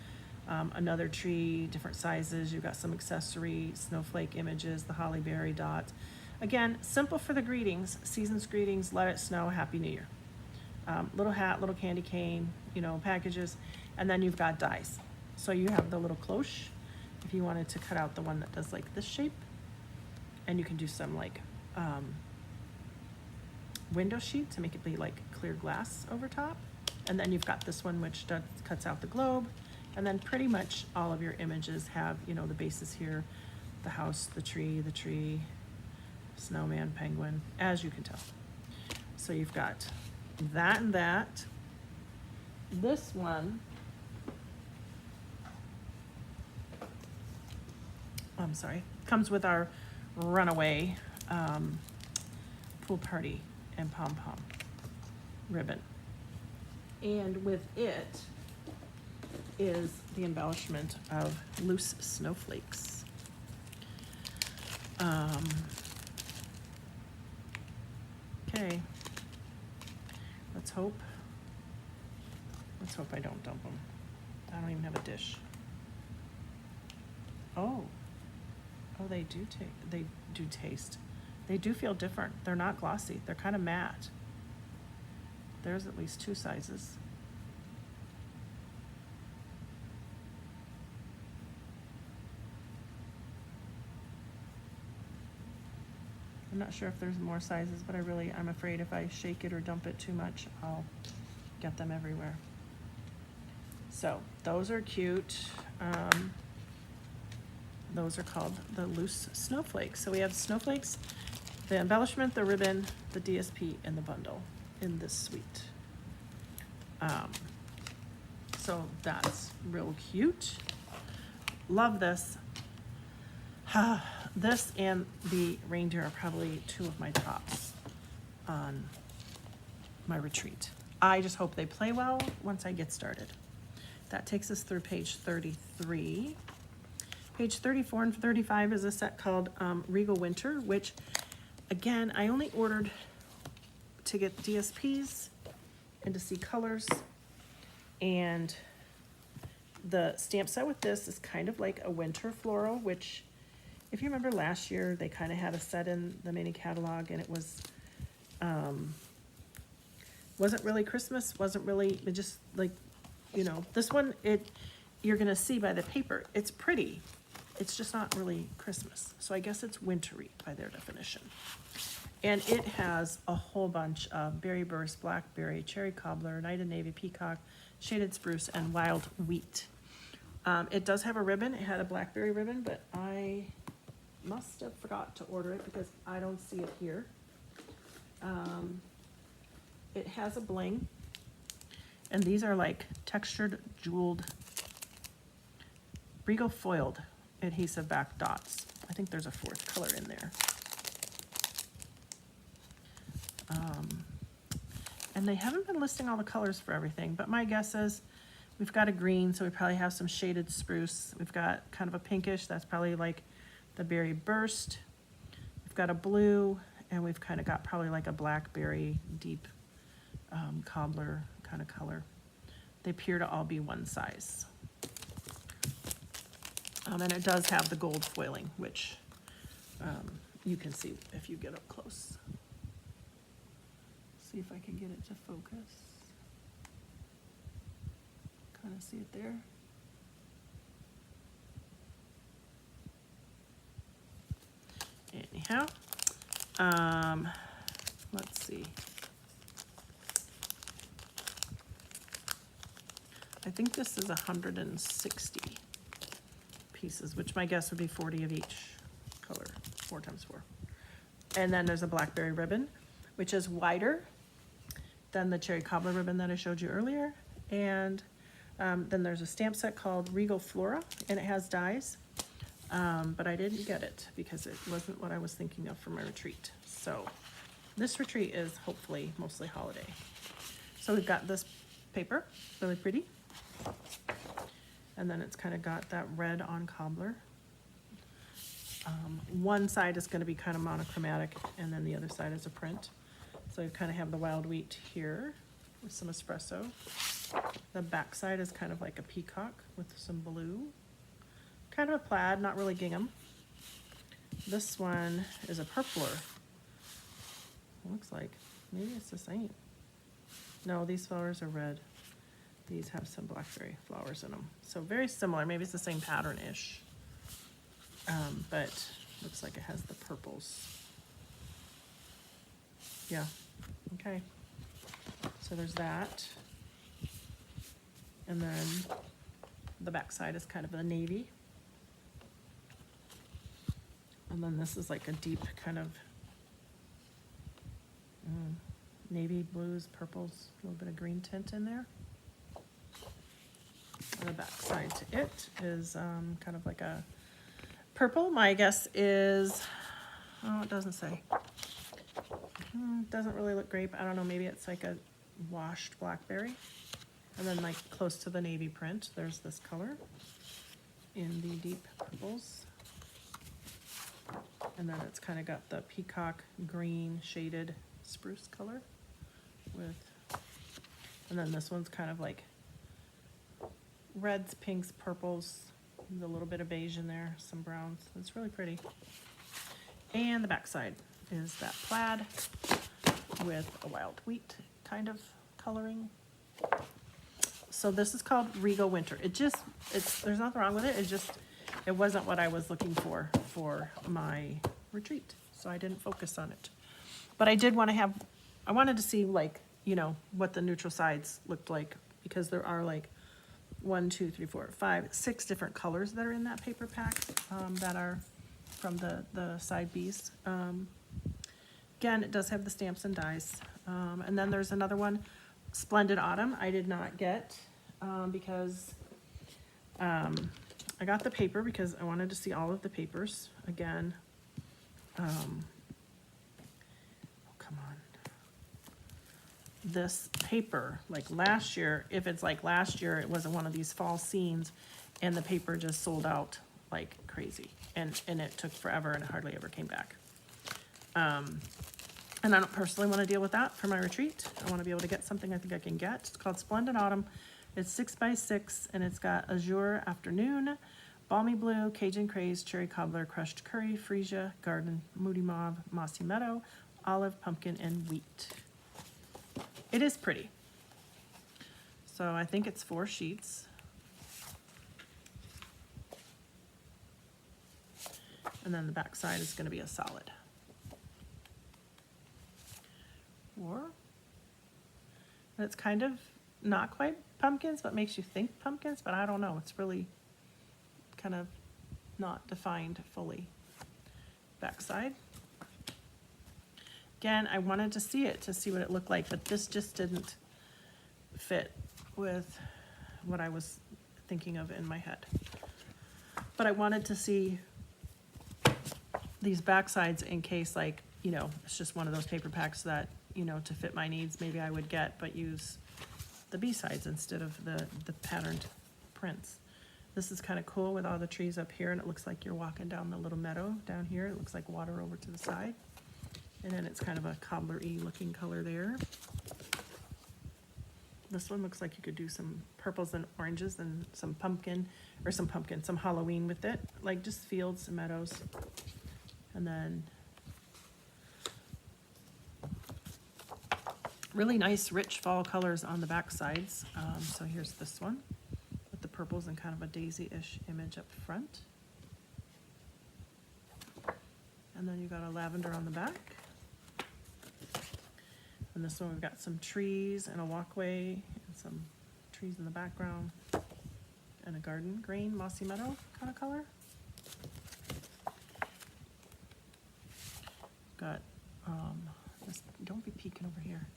another tree, different sizes, you've got some accessory, snowflake images, the holly berry dot. Again, simple for the greetings, season's greetings, let it snow, Happy New Year. Little hat, little candy cane, you know, packages, and then you've got dies. So you have the little cloche, if you wanted to cut out the one that does like this shape, and you can do some like window sheet to make it be like clear glass over top. And then you've got this one which cuts out the globe, and then pretty much all of your images have, you know, the bases here, the house, the tree, snowman, penguin, as you can tell. So you've got that and that. This one, I'm sorry, comes with our runaway pool party. and pom-pom ribbon. And with it is the embellishment of loose snowflakes. Okay, let's hope I don't dump them. I don't even have a dish. Oh, they do taste. They do feel different. They're not glossy. They're kind of matte. There's at least 2 sizes. I'm not sure if there's more sizes, but I'm afraid if I shake it or dump it too much, I'll get them everywhere. So those are cute. Those are called the loose snowflakes. So we have snowflakes, the embellishment, the ribbon, the DSP, and the bundle in this suite. So that's real cute. Love this. This and the reindeer are probably 2 of my tops on my retreat. I just hope they play well once I get started. That takes us through page 33. Page 34 and 35 is a set called Regal Winter, which, again, I only ordered to get DSPs and to see colors. And the stamp set with this is kind of like a winter floral, which, if you remember last year, they kind of had a set in the mini catalog, and it was, wasn't really Christmas, wasn't really, it just like, this one, you're gonna see by the paper, it's pretty. It's just not really Christmas. So I guess it's wintry by their definition. And it has a whole bunch of berry burst, blackberry, cherry cobbler, night of navy, peacock, shaded spruce, and wild wheat. It does have a ribbon. It had a blackberry ribbon, but I must have forgot to order it because I don't see it here. It has a bling, and these are like textured, jeweled, Regal foiled adhesive back dots. I think there's a 4th color in there. And they haven't been listing all the colors for everything, but my guess is we've got a green, so we probably have some shaded spruce. We've got kind of a pinkish, that's probably like the berry burst. We've got a blue, and we've kind of got probably like a blackberry deep cobbler kind of color. They appear to all be one size. And it does have the gold foiling, which you can see if you get up close. See if I can get it to focus. Kind of see it there. Anyhow, let's see. I think this is 160 pieces, which my guess would be 40 of each color, 4 times 4. And then there's a blackberry ribbon, which is wider than the cherry cobbler ribbon that I showed you earlier. And then there's a stamp set called Regal Flora, and it has dies. But I didn't get it because it wasn't what I was thinking of for my retreat. So this retreat is hopefully mostly holiday. So we've got this paper, really pretty. And then it's kind of got that red on cobbler. One side is going to be kind of monochromatic, and then the other side is a print. So you kind of have the wild wheat here with some espresso. The back side is kind of like a peacock with some blue. Kind of a plaid, not really gingham. This one is a purpler. It looks like, maybe it's the same. No, these flowers are red. These have some blackberry flowers in them. So very similar, maybe it's the same pattern-ish. But looks like it has the purples. Yeah, okay. So there's that. And then the back side is kind of a navy. And then this is like a deep kind of navy blues, purples, a little bit of green tint in there. And the back side to it is kind of like a purple. My guess is, oh, it doesn't say. Doesn't really look grape. I don't know, maybe it's like a washed blackberry. And then like close to the navy print, there's this color in the deep purples. And then it's kind of got the peacock green shaded spruce color with, and then this one's kind of like reds, pinks, purples, with a little bit of beige in there, some browns. It's really pretty. And the back side is that plaid with a wild wheat kind of coloring. So this is called Regal Winter. There's nothing wrong with it. It wasn't what I was looking for my retreat. So I didn't focus on it. But I wanted to see like, you know, what the neutral sides looked like, because there are like 1, 2, 3, 4, 5, 6 different colors that are in that paper pack that are from the side Bs. Again, it does have the stamps and dies. And then there's another one, Splendid Autumn. I did not get because I got the paper because I wanted to see all of the papers again. Oh, come on. This paper, like last year, if it's like last year, it wasn't one of these fall scenes and the paper just sold out like crazy. And it took forever and it hardly ever came back. And I don't personally want to deal with that for my retreat. I want to be able to get something I think I can get. It's called Splendid Autumn. It's 6x6 and it's got Azure Afternoon, Balmy Blue, Cajun Craze, Cherry Cobbler, Crushed Curry, Freesia, Garden, Moody Mauve, Mossy Meadow, Olive, Pumpkin, and Wheat. It is pretty. So I think it's 4 sheets. And then the back side is going to be a solid. And it's kind of not quite pumpkins, but makes you think pumpkins, but I don't know. It's really kind of not defined fully. Backside. Again, I wanted to see it to see what it looked like, but this just didn't fit with what I was thinking of in my head. But I wanted to see these backsides in case, like, you know, it's just one of those paper packs that, you know, to fit my needs, maybe I would get, but use the B-sides instead of the patterned prints. This is kind of cool with all the trees up here, and it looks like you're walking down the little meadow down here. It looks like water over to the side. And then it's kind of a cobbler-y looking color there. This one looks like you could do some purples and oranges and some some Halloween with it, like just fields and meadows. And then really nice rich fall colors on the back sides. So here's this one with the purples and kind of a daisy-ish image up front. And then you got a lavender on the back. And this one we've got some trees and a walkway and some trees in the background and a garden green mossy meadow kind of color. Got don't be peeking over here.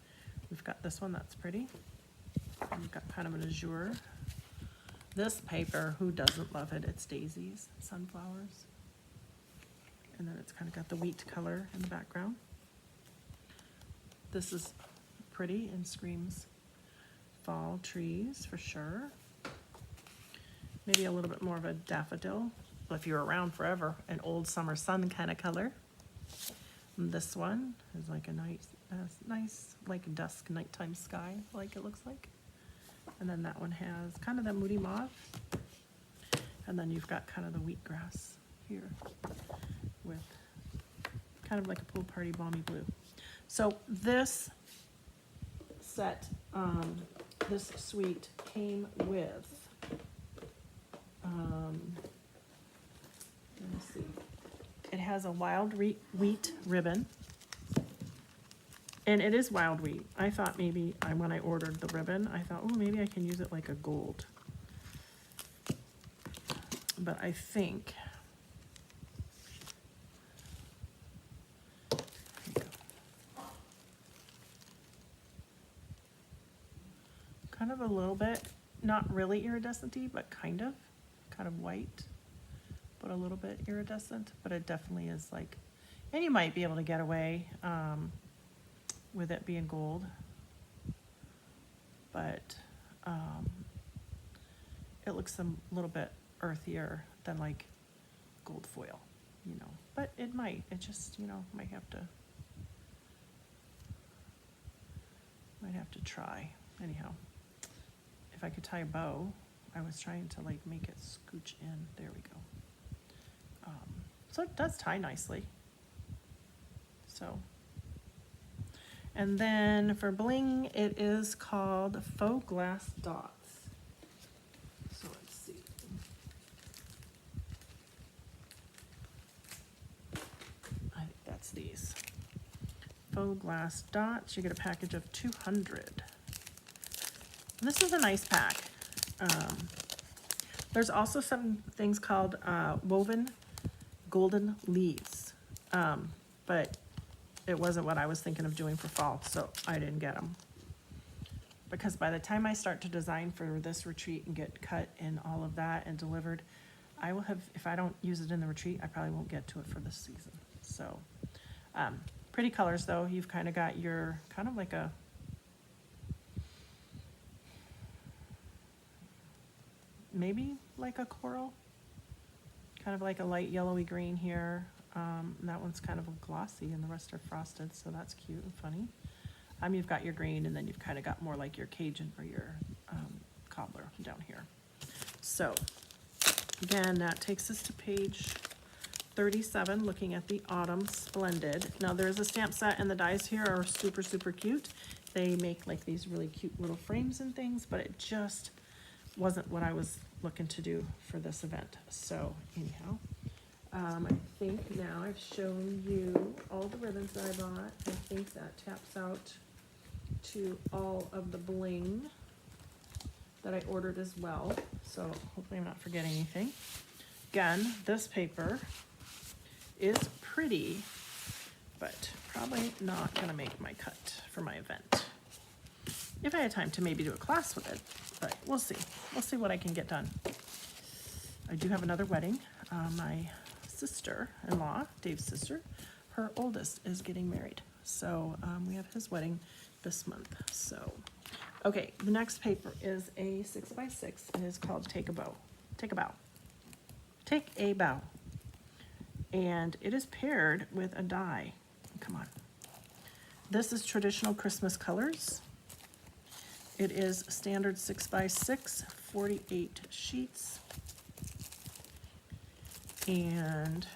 We've got this one that's pretty. And we've got kind of an azure. This paper, who doesn't love it? It's daisies, sunflowers. And then it's kind of got the wheat color in the background. This is pretty and screams fall trees for sure. Maybe a little bit more of a daffodil, if you're around forever, an old summer sun kind of color. And this one is like a nice like dusk nighttime sky, like it looks like. And then that one has kind of that moody mauve. And then you've got kind of the wheatgrass here with kind of like a pool party balmy blue. So this set, this suite came with, let me see, it has a wild wheat ribbon, and it is wild wheat. I thought maybe, when I ordered the ribbon, I thought, oh, maybe I can use it like a gold. But I think, kind of a little bit, not really iridescent-y, but kind of white, but a little bit iridescent, but it definitely is like, and you might be able to get away with it being gold. But it looks a little bit earthier than like gold foil, you know. But it might, it just, you know, might have to try. Anyhow, if I could tie a bow, I was trying to like make it scooch in. There we go. So it does tie nicely. So, and then for bling, it is called Faux Glass Dots. So let's see. I think that's these. Faux Glass Dots. You get a package of 200. And this is a nice pack. There's also some things called woven golden leaves, but it wasn't what I was thinking of doing for fall, so I didn't get them. Because by the time I start to design for this retreat and get cut and all of that and delivered, I will have, if I don't use it in the retreat, I probably won't get to it for this season. So, pretty colors though. You've kind of got your, kind of like a, maybe like a coral, kind of like a light yellowy green here. And that one's kind of glossy and the rest are frosted, so that's cute and funny. You've got your green and then you've kind of got more like your Cajun or your cobbler down here. So again, that takes us to page 37, looking at the Autumn Splendid. Now there's a stamp set and the dies here are super, super cute. They make like these really cute little frames and things, but it just wasn't what I was looking to do for this event. So anyhow, I think now I've shown you all the ribbons that I bought. I think that taps out to all of the bling that I ordered as well. So hopefully I'm not forgetting anything. Again, this paper is pretty, but probably not gonna make my cut for my event. If I had time to maybe do a class with it, but we'll see. We'll see what I can get done. I do have another wedding. My sister-in-law, Dave's sister, her oldest is getting married. So we have his wedding this month. So, okay, the next paper is a 6x6 and it's called Take a Bow. Take a Bow. Take a Bow. And it is paired with a die. Come on. This is traditional Christmas colors. It is standard 6x6, 48 sheets. And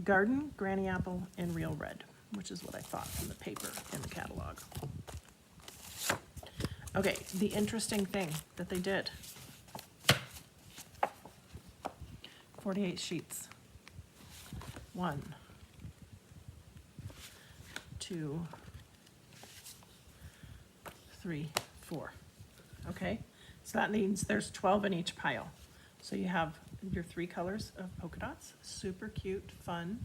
garden, granny apple, and real red, which is what I thought from the paper in the catalog. Okay, the interesting thing that they did. 48 sheets. 1, 2, 3, 4. Okay, so that means there's 12 in each pile. So you have your 3 colors of polka dots, super cute, fun.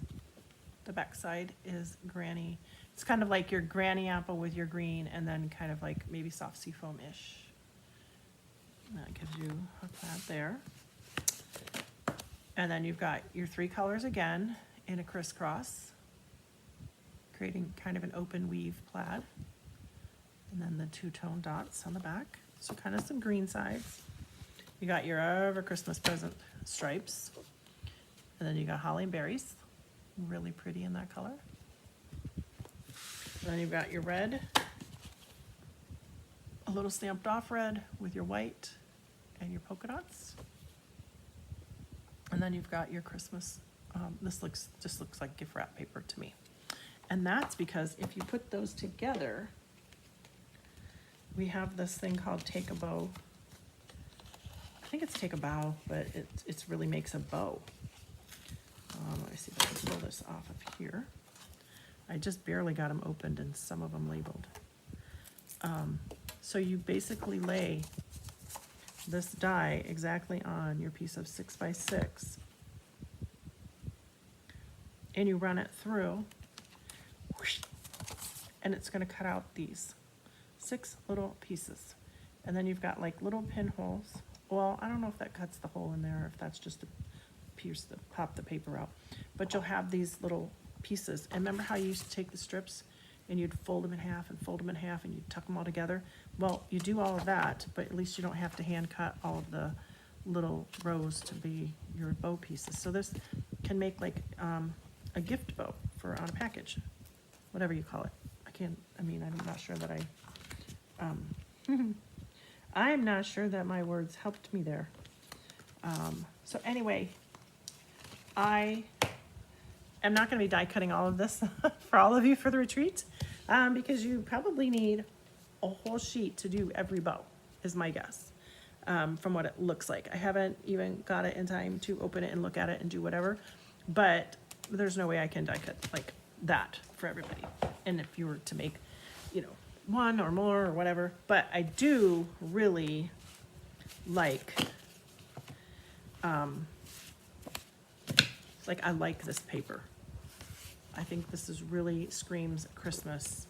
The back side is granny. It's kind of like your granny apple with your green and then kind of like maybe soft seafoam-ish. That gives you a plaid there. And then you've got your 3 colors again in a crisscross, creating kind of an open weave plaid. And then the 2-tone dots on the back. So kind of some green sides. You got your ever Christmas present stripes. And then you got holly and berries. Really pretty in that color. And then you've got your red. A little stamped off red with your white and your polka dots. And then you've got your Christmas, this just looks like gift wrap paper to me. And that's because if you put those together, we have this thing called Take a Bow. I think it's Take a Bow, but it really makes a bow. Let me see if I can pull this off of here. I just barely got them opened and some of them labeled. So you basically lay this die exactly on your piece of 6x6 and you run it through whoosh, and it's going to cut out these 6 little pieces. And then you've got like little pinholes. Well, I don't know if that cuts the hole in there or if that's just to pop the paper out. But you'll have these little pieces. And remember how you used to take the strips and you'd fold them in half and fold them in half and you'd tuck them all together. Well, you do all of that, but at least you don't have to hand cut all of the little rows to be your bow pieces. So this can make like a gift bow for on a package, whatever you call it. I'm not sure that I'm not sure that my words helped me there. So anyway, I am not going to be die cutting all of this for all of you for the retreat, because you probably need a whole sheet to do every bow, is my guess, from what it looks like. I haven't even got it in time to open it and look at it and do whatever, but there's no way I can die cut like that for everybody. And if you were to make, one or more or whatever, but I do really like, I like this paper. I think this is really screams Christmas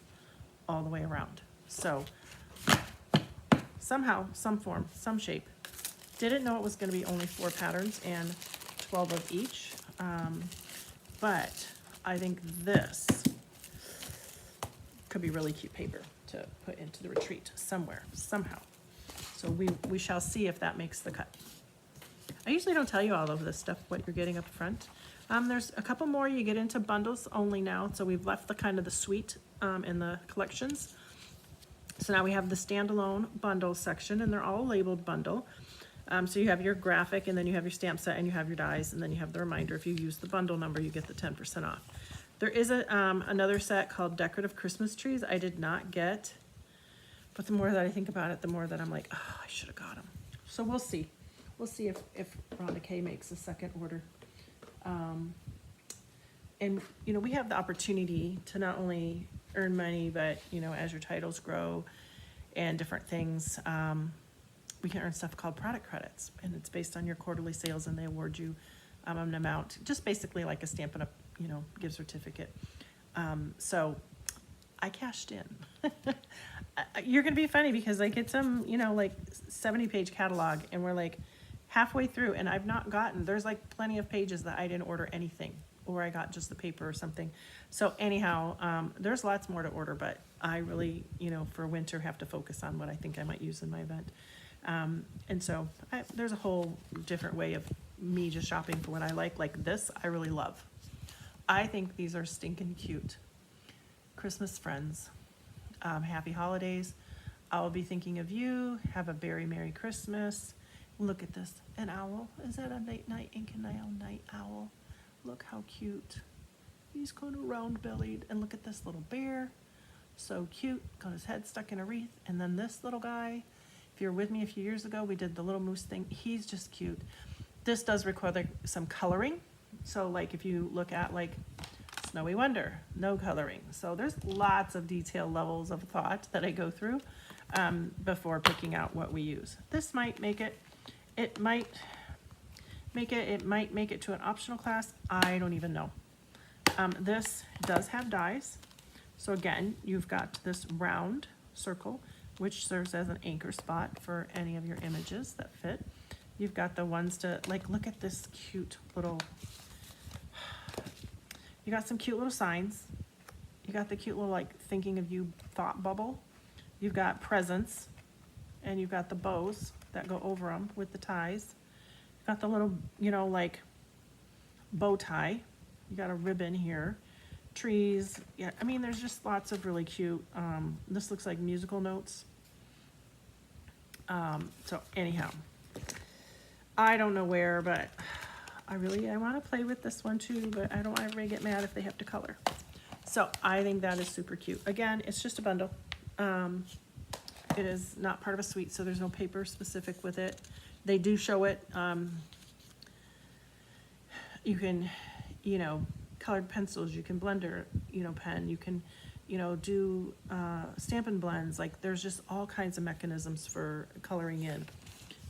all the way around. So somehow, some form, some shape. Didn't know it was going to be only 4 patterns and 12 of each. But I think this could be really cute paper to put into the retreat somewhere, somehow. So we shall see if that makes the cut. I usually don't tell you all of this stuff, what you're getting up front. There's a couple more. You get into bundles only now. So we've left the kind of the suite in the collections. So now we have the standalone bundle section, and they're all labeled bundle. So you have your graphic, and then you have your stamp set, and you have your dies, and then you have the reminder. If you use the bundle number, you get the 10% off. There is another set called Decorative Christmas Trees I did not get, but the more that I think about it, the more that I'm like, oh, I should have got them. So we'll see. We'll see if Rhonda K makes a second order. And, we have the opportunity to not only earn money, but, as your titles grow and different things, we can earn stuff called product credits, and it's based on your quarterly sales, and they award you an amount, just basically like a Stampin' Up, gift certificate. So I cashed in. You're gonna be funny because I get some, 70-page catalog, and we're like halfway through, and I've not gotten, there's like plenty of pages that I didn't order anything, or I got just the paper or something. So anyhow, there's lots more to order, but I really, for winter have to focus on what I think I might use in my event. And so there's a whole different way of me just shopping for what I like this, I really love. I think these are stinking cute. Christmas friends. Happy holidays. I'll be thinking of you. Have a very Merry Christmas. Look at this. An owl. Is that a night ink and nail night owl? Look how cute. He's kind of round-bellied. And look at this little bear. So cute. Got his head stuck in a wreath. And then this little guy. If you were with me a few years ago, we did the little moose thing. He's just cute. This does require some coloring. So like if you look at like Snowy Wonder, no coloring. So there's lots of detail levels of thought that I go through before picking out what we use. This might make it, it might make it to an optional class. I don't even know. This does have dies. So again, you've got this round circle, which serves as an anchor spot for any of your images that fit. You've got the ones to, look at this cute little, you got some cute little signs. You got the cute little, thinking of you thought bubble. You've got presents, and you've got the bows that go over them with the ties. You've got the little, bow tie. You got a ribbon here. Trees. Yeah, there's just lots of really cute, this looks like musical notes. So anyhow, I don't know where, but I want to play with this one too, but I don't want everybody to get mad if they have to color. So I think that is super cute. Again, it's just a bundle. It is not part of a suite, so there's no paper specific with it. They do show it. You can, colored pencils, you can blender, pen, you can, do Stampin' Blends. There's just all kinds of mechanisms for coloring in.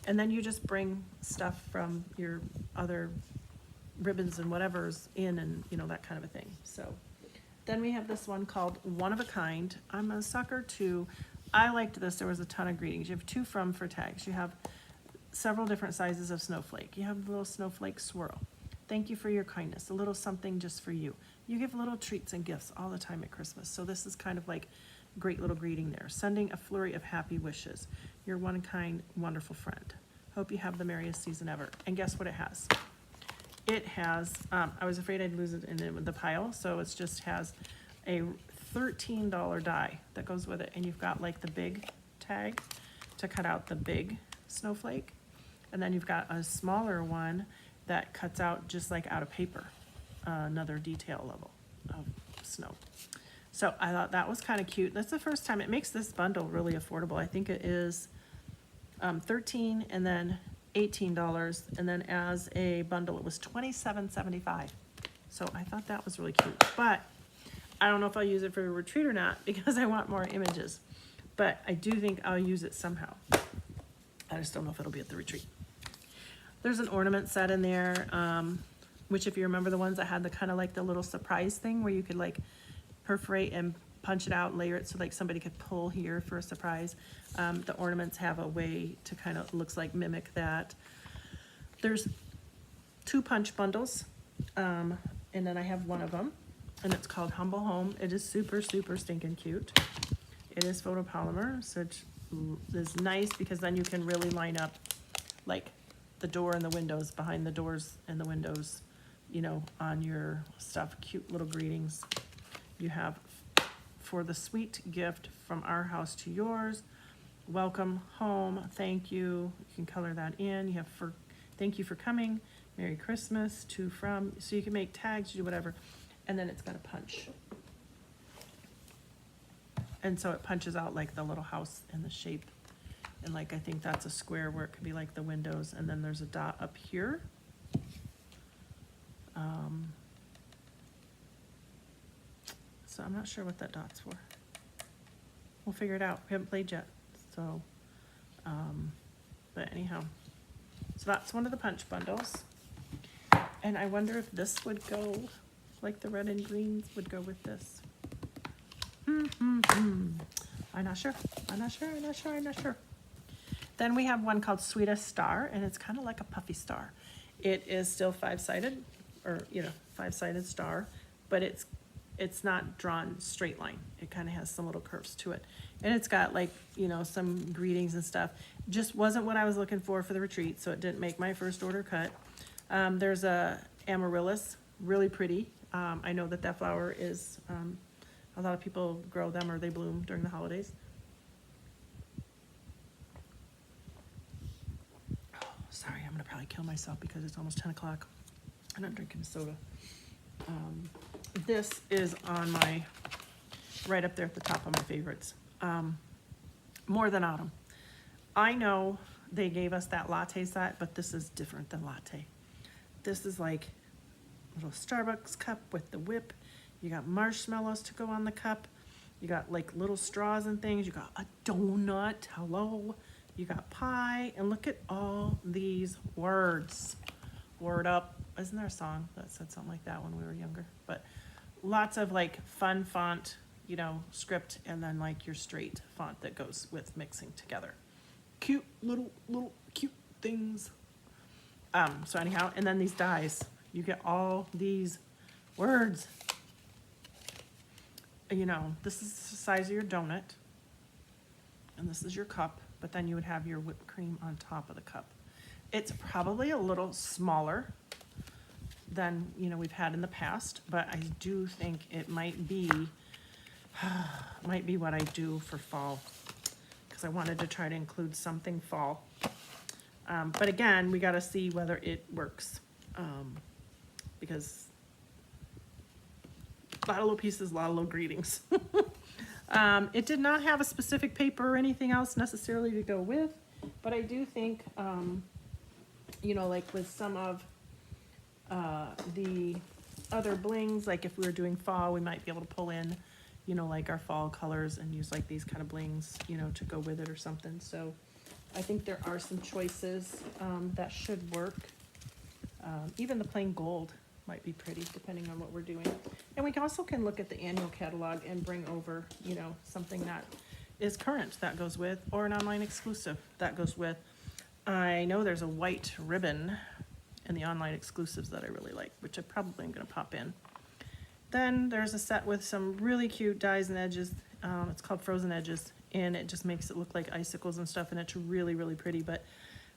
And then you just bring stuff from your other ribbons and whatever's in, and that kind of a thing. So then we have this one called One of a Kind. I'm a sucker too. I liked this. There was a ton of greetings. You have 2 for tags. You have several different sizes of snowflake. You have the little snowflake swirl. Thank you for your kindness, a little something just for you. You give little treats and gifts all the time at Christmas, so this is kind of like a great little greeting there. Sending a flurry of happy wishes. You're one kind, wonderful friend. Hope you have the merriest season ever. And guess what it has? It has, I was afraid I'd lose it in the pile, so it just has a $13 die that goes with it, and you've got like the big tag to cut out the big snowflake, and then you've got a smaller one that cuts out just like out of paper, another detail level of snow. So I thought that was kind of cute. That's the first time. It makes this bundle really affordable. I think it is $13 and then $18, and then as a bundle it was $27.75. So I thought that was really cute, but I don't know if I'll use it for a retreat or not because I want more images, but I do think I'll use it somehow. I just don't know if it'll be at the retreat. There's an ornament set in there, which if you remember the ones that had the kind of like the little surprise thing where you could like perforate and punch it out and layer it so like somebody could pull here for a surprise. The ornaments have a way to kind of looks like mimic that. There's 2 punch bundles, and then I have one of them, and it's called Humble Home. It is super, super stinking cute. It is photopolymer, so it is nice because then you can really line up like the door and the windows, behind the doors and the windows, you know, on your stuff. Cute little greetings. You have for the sweet gift from our house to yours. Welcome home. Thank you. You can color that in. You have for thank you for coming. Merry Christmas to from. So you can make tags, you do whatever. And then it's got a punch. And so it punches out like the little house and the shape. And like, I think that's a square where it could be like the windows. And then there's a dot up here. So I'm not sure what that dot's for. We'll figure it out. We haven't played yet. So, but anyhow, so that's one of the punch bundles. And I wonder if this would go, like the red and greens would go with this. I'm not sure. I'm not sure. I'm not sure. I'm not sure. Then we have one called Sweetest Star, and it's kind of like a puffy star. It is still 5-sided, or, you know, 5-sided star, but it's not drawn straight line. It kind of has some little curves to it. And it's got like, you know, some greetings and stuff. Just wasn't what I was looking for the retreat, so it didn't make my first order cut. There's a amaryllis, really pretty. I know that flower is, a lot of people grow them or they bloom during the holidays. Oh, sorry, I'm gonna probably kill myself because it's almost 10 o'clock and I'm drinking soda. This is on my, right up there at the top of my favorites. More Than Autumn. I know they gave us that latte set, but this is different than latte. This is like a little Starbucks cup with the whip. You got marshmallows to go on the cup. You got like little straws and things. You got a donut, hello. You got pie, and look at all these words. Word up. Isn't there a song that said something like that when we were younger? But lots of like fun font, you know, script, and then like your straight font that goes with mixing together. Cute little cute things. So anyhow, and then these dies. You get all these words. You know, this is the size of your donut, and this is your cup, but then you would have your whipped cream on top of the cup. It's probably a little smaller than, you know, we've had in the past, but I do think it might be what I do for fall, because I wanted to try to include something fall. But again, we got to see whether it works, because a lot of little pieces, a lot of little greetings. It did not have a specific paper or anything else necessarily to go with, but I do think, you know, like with some of the other blings, like if we were doing fall, we might be able to pull in, you know, like our fall colors and use like these kind of blings, you know, to go with it or something. So I think there are some choices that should work. Even the plain gold might be pretty, depending on what we're doing. And we also can look at the annual catalog and bring over, you know, something that is current that goes with, or an online exclusive that goes with. I know there's a white ribbon and the online exclusives that I really like, which I probably am gonna pop in. Then there's a set with some really cute dies and edges. It's called Frozen Edges, and it just makes it look like icicles and stuff, and it's really, really pretty, but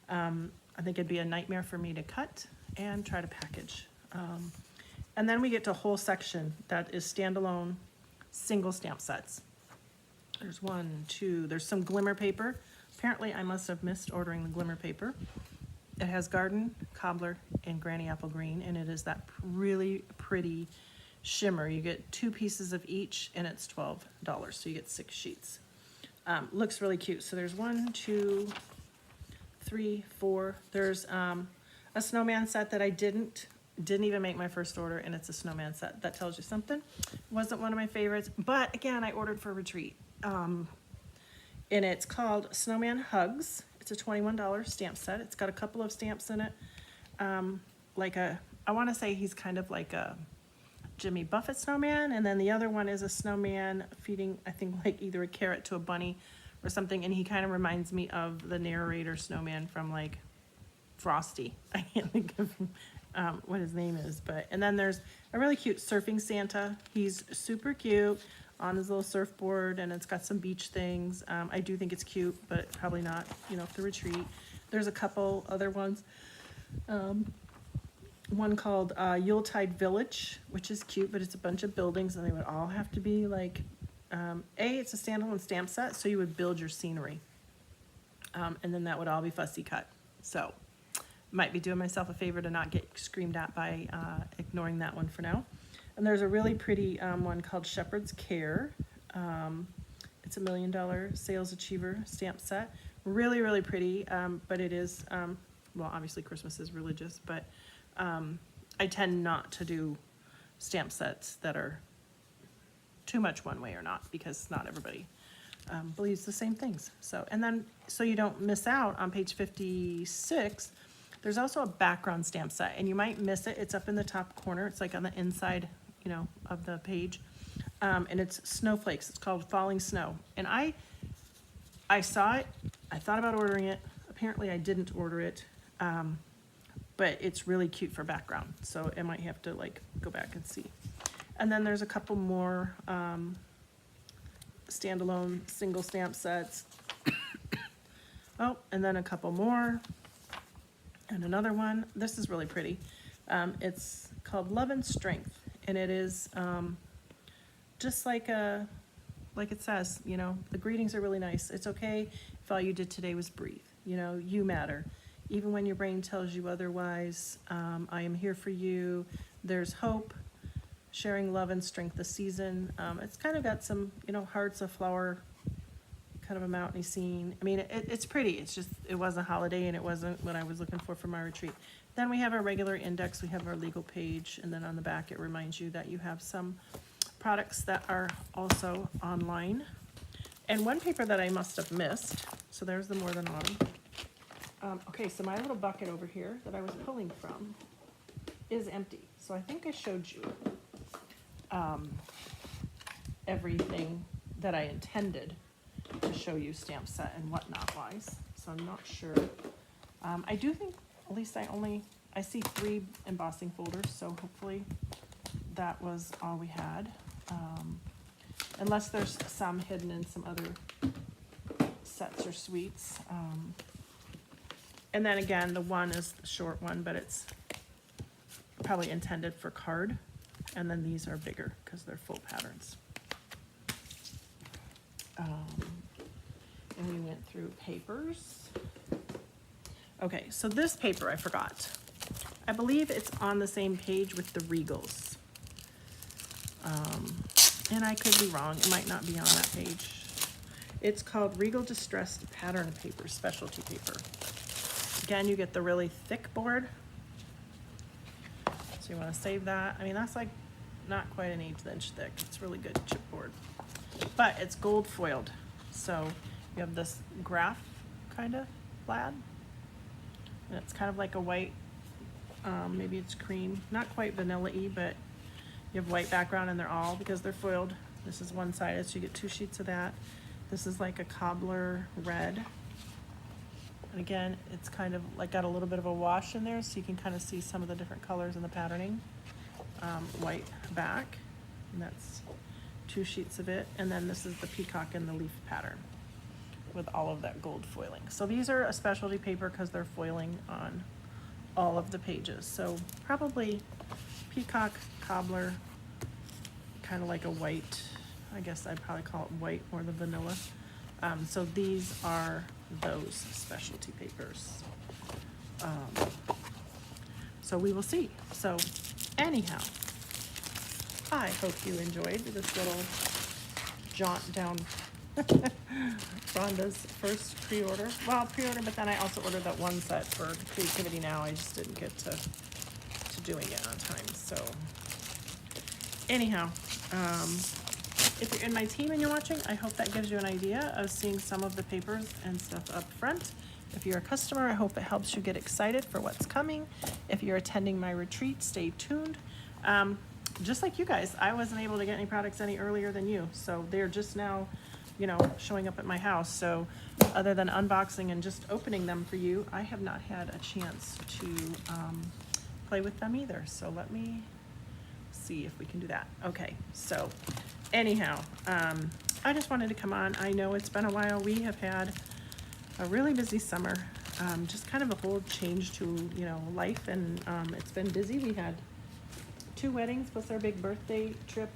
I think it'd be a nightmare for me to cut and try to package. And then we get to a whole section that is standalone single stamp sets. There's one, two, there's some glimmer paper. Apparently I must have missed ordering the glimmer paper. It has garden, cobbler, and granny apple green, and it is that really pretty shimmer. You get 2 pieces of each, and it's $12, so you get 6 sheets. Looks really cute. So there's 1, 2, 3, 4. There's a snowman set that I didn't even make my first order, and it's a snowman set. That tells you something. Wasn't one of my favorites, but again, I ordered for retreat. And it's called Snowman Hugs. It's a $21 stamp set. It's got a couple of stamps in it. I want to say he's kind of like a Jimmy Buffett snowman, and then the other one is a snowman feeding, I think, like either a carrot to a bunny or something, and he kind of reminds me of the narrator snowman from like Frosty. I can't think of what his name is, but, and then there's a really cute surfing Santa. He's super cute on his little surfboard, and it's got some beach things. I do think it's cute, but probably not, you know, for retreat. There's a couple other ones. One called Yuletide Village, which is cute, but it's a bunch of buildings, and they would all have to be like, it's a standalone stamp set, so you would build your scenery. And then that would all be fussy cut. So, might be doing myself a favor to not get screamed at by ignoring that one for now. And there's a really pretty one called Shepherd's Care. It's a $1 million sales achiever stamp set. Really, really pretty, but it is, well, obviously Christmas is religious, but I tend not to do stamp sets that are too much one way or not, because not everybody believes the same things. So, and then, so you don't miss out on page 56, there's also a background stamp set, and you might miss it. It's up in the top corner. It's like on the inside, you know, of the page. And it's snowflakes. It's called Falling Snow. And I saw it. I thought about ordering it. Apparently I didn't order it. But it's really cute for background. So I might have to like go back and see. And then there's a couple more standalone single stamp sets. Oh, and then a couple more. And another one. This is really pretty. It's called Love and Strength, and it is just like it says, you know, the greetings are really nice. It's okay if all you did today was breathe. You know, you matter. Even when your brain tells you otherwise, I am here for you. There's hope. Sharing love and strength this season. It's kind of got some, you know, hearts of flower, kind of a mountainy scene. I mean, it's pretty. It's just, it was a holiday, and it wasn't what I was looking for my retreat. Then we have our regular index. We have our legal page, and then on the back it reminds you that you have some products that are also online. And one paper that I must have missed, so there's the More Than Autumn. Okay, so my little bucket over here that I was pulling from is empty. So I think I showed you everything that I intended to show you stamp set and whatnot wise. So I'm not sure. I do think, at least I see 3 embossing folders, so hopefully that was all we had. Unless there's some hidden in some other sets or suites. And then again, the one is the short one, but it's probably intended for card. And then these are bigger because they're full patterns. And we went through papers. Okay, so this paper I forgot. I believe it's on the same page with the Regals. And I could be wrong. It might not be on that page. It's called Regal Distressed Pattern Paper, specialty paper. Again, you get the really thick board. So you want to save that. I mean, that's like not quite an 1/8 inch thick. It's really good chipboard. But it's gold foiled. So you have this graph kind of plaid. And it's kind of like a white, maybe it's cream. Not quite vanilla-y, but you have white background, and they're all, because they're foiled. This is one-sided, so you get 2 sheets of that. This is like a cobbler red. I And again, it's kind of like got a little bit of a wash in there, so you can kind of see some of the different colors in the patterning. White back, and that's 2 sheets of it. And then this is the peacock and the leaf pattern with all of that gold foiling. So these are a specialty paper because they're foiling on all of the pages. So probably peacock, cobbler, kind of like a white, I guess I'd probably call it white or the vanilla. So these are those specialty papers. So we will see. So anyhow, I hope you enjoyed this little jaunt down Rhonda's first pre-order. Well, pre-order, but then I also ordered that one set for Creativity Now. I just didn't get to doing it on time. So anyhow, if you're in my team and you're watching, I hope that gives you an idea of seeing some of the papers and stuff up front. If you're a customer, I hope it helps you get excited for what's coming. If you're attending my retreat, stay tuned. Just like you guys, I wasn't able to get any products any earlier than you, so they're just now, you know, showing up at my house. So other than unboxing and just opening them for you, I have not had a chance to play with them either. So let me see if we can do that. Okay, so anyhow, I just wanted to come on. I know it's been a while. We have had a really busy summer, just kind of a whole change to, you know, life, and it's been busy. We had 2 weddings plus our big birthday trip.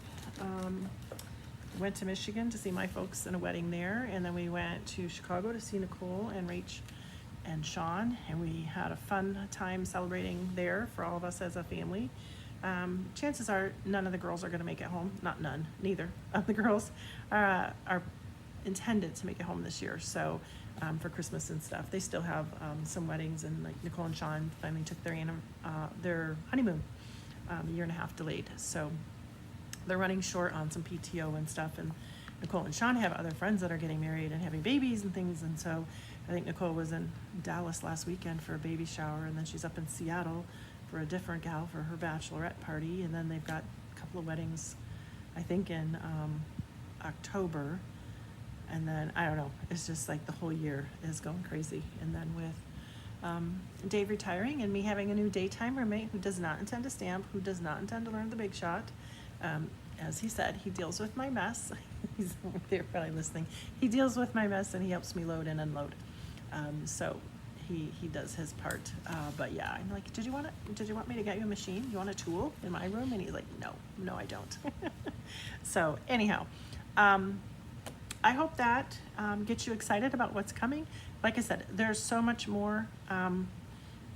Went to Michigan to see my folks in a wedding there, and then we went to Chicago to see Nicole and Rach and Sean, and we had a fun time celebrating there for all of us as a family. Chances are none of the girls are going to make it home. Not none, neither of the girls are intended to make it home this year. So for Christmas and stuff, they still have some weddings, and like Nicole and Sean finally took their honeymoon, a year and a half delayed. So they're running short on some PTO and stuff, and Nicole and Sean have other friends that are getting married and having babies and things. And so I think Nicole was in Dallas last weekend for a baby shower, and then she's up in Seattle for a different gal for her bachelorette party. And then they've got a couple of weddings, I think in October. And then, I don't know, it's just like the whole year is going crazy. And then with Dave retiring and me having a new daytime roommate who does not intend to stamp, who does not intend to learn the big shot, as he said, he deals with my mess. They're probably listening. He deals with my mess and he helps me load and unload. So he does his part. But yeah, I'm like, did you want me to get you a machine? You want a tool in my room? And he's like, no, I don't. So anyhow, I hope that gets you excited about what's coming. Like I said, there's so much more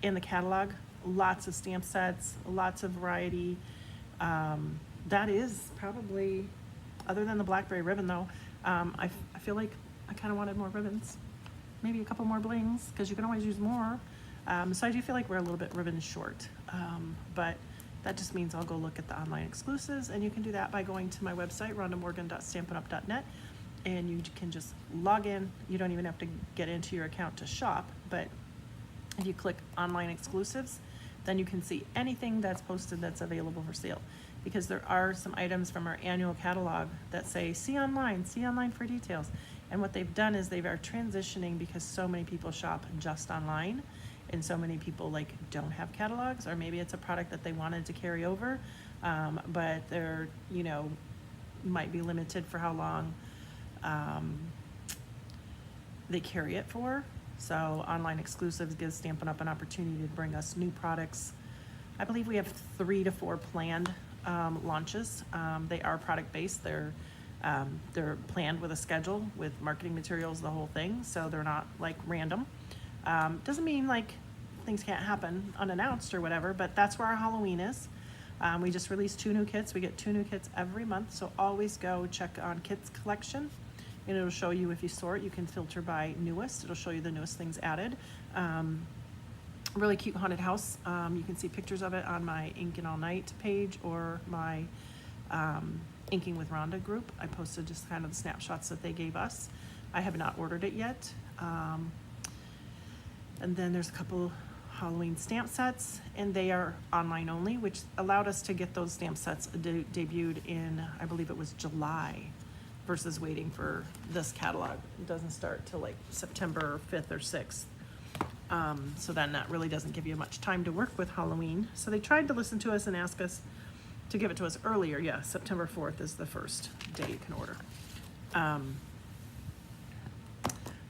in the catalog. Lots of stamp sets, lots of variety. That is probably, other than the blackberry ribbon though, I feel like I kind of wanted more ribbons. Maybe a couple more blings, because you can always use more. So I do feel like we're a little bit ribbon short. But that just means I'll go look at the online exclusives, and you can do that by going to my website, rhondamorgan.stampinup.net, and you can just log in. You don't even have to get into your account to shop, but if you click online exclusives, then you can see anything that's posted that's available for sale. Because there are some items from our annual catalog that say, see online for details. And what they've done is they are transitioning, because so many people shop just online, and so many people like don't have catalogs, or maybe it's a product that they wanted to carry over, but they're, you know, might be limited for how long they carry it for. So online exclusives gives Stampin' Up! An opportunity to bring us new products. I believe we have 3 to 4 planned launches. They are product based. They're planned with a schedule, with marketing materials, the whole thing. So they're not like random. Doesn't mean like things can't happen unannounced or whatever, but that's where our Halloween is. We just released 2 new kits. We get 2 new kits every month. So always go check on Kits Collection, and it'll show you, if you sort, you can filter by newest. It'll show you the newest things added. Really cute haunted house. You can see pictures of it on my Inking All Night page or my Inking with Rhonda group. I posted just kind of the snapshots that they gave us. I have not ordered it yet. And then there's a couple Halloween stamp sets, and they are online only, which allowed us to get those stamp sets debuted in, I believe it was July, versus waiting for this catalog. It doesn't start till like September 5th or 6th. So then that really doesn't give you much time to work with Halloween. So they tried to listen to us and ask us to give it to us earlier. Yeah, September 4th is the first day you can order.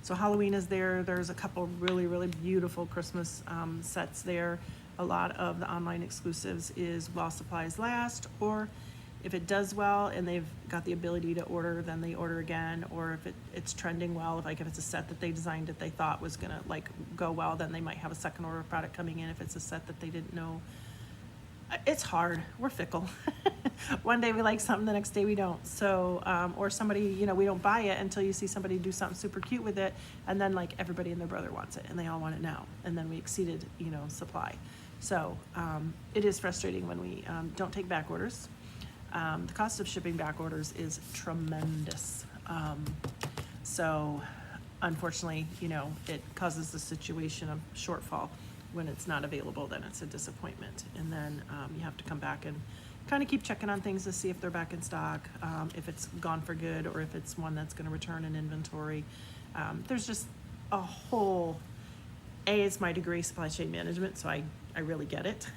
So Halloween is there. There's a couple really, really beautiful Christmas sets there. A lot of the online exclusives is while supplies last, or if it does well and they've got the ability to order, then they order again. Or if it's trending well, if it's a set that they designed that they thought was gonna like go well, then they might have a second order of product coming in if it's a set that they didn't know. It's hard. We're fickle. One day we like something, the next day we don't. So, or somebody, we don't buy it until you see somebody do something super cute with it, and then like everybody and their brother wants it, and they all want it now, and then we exceeded, supply. So it is frustrating when we don't take back orders. The cost of shipping back orders is tremendous. So unfortunately, it causes the situation of shortfall. When it's not available, then it's a disappointment. And then you have to come back and kind of keep checking on things to see if they're back in stock, if it's gone for good, or if it's one that's going to return in inventory. There's just a whole, it's my degree, supply chain management, so I really get it.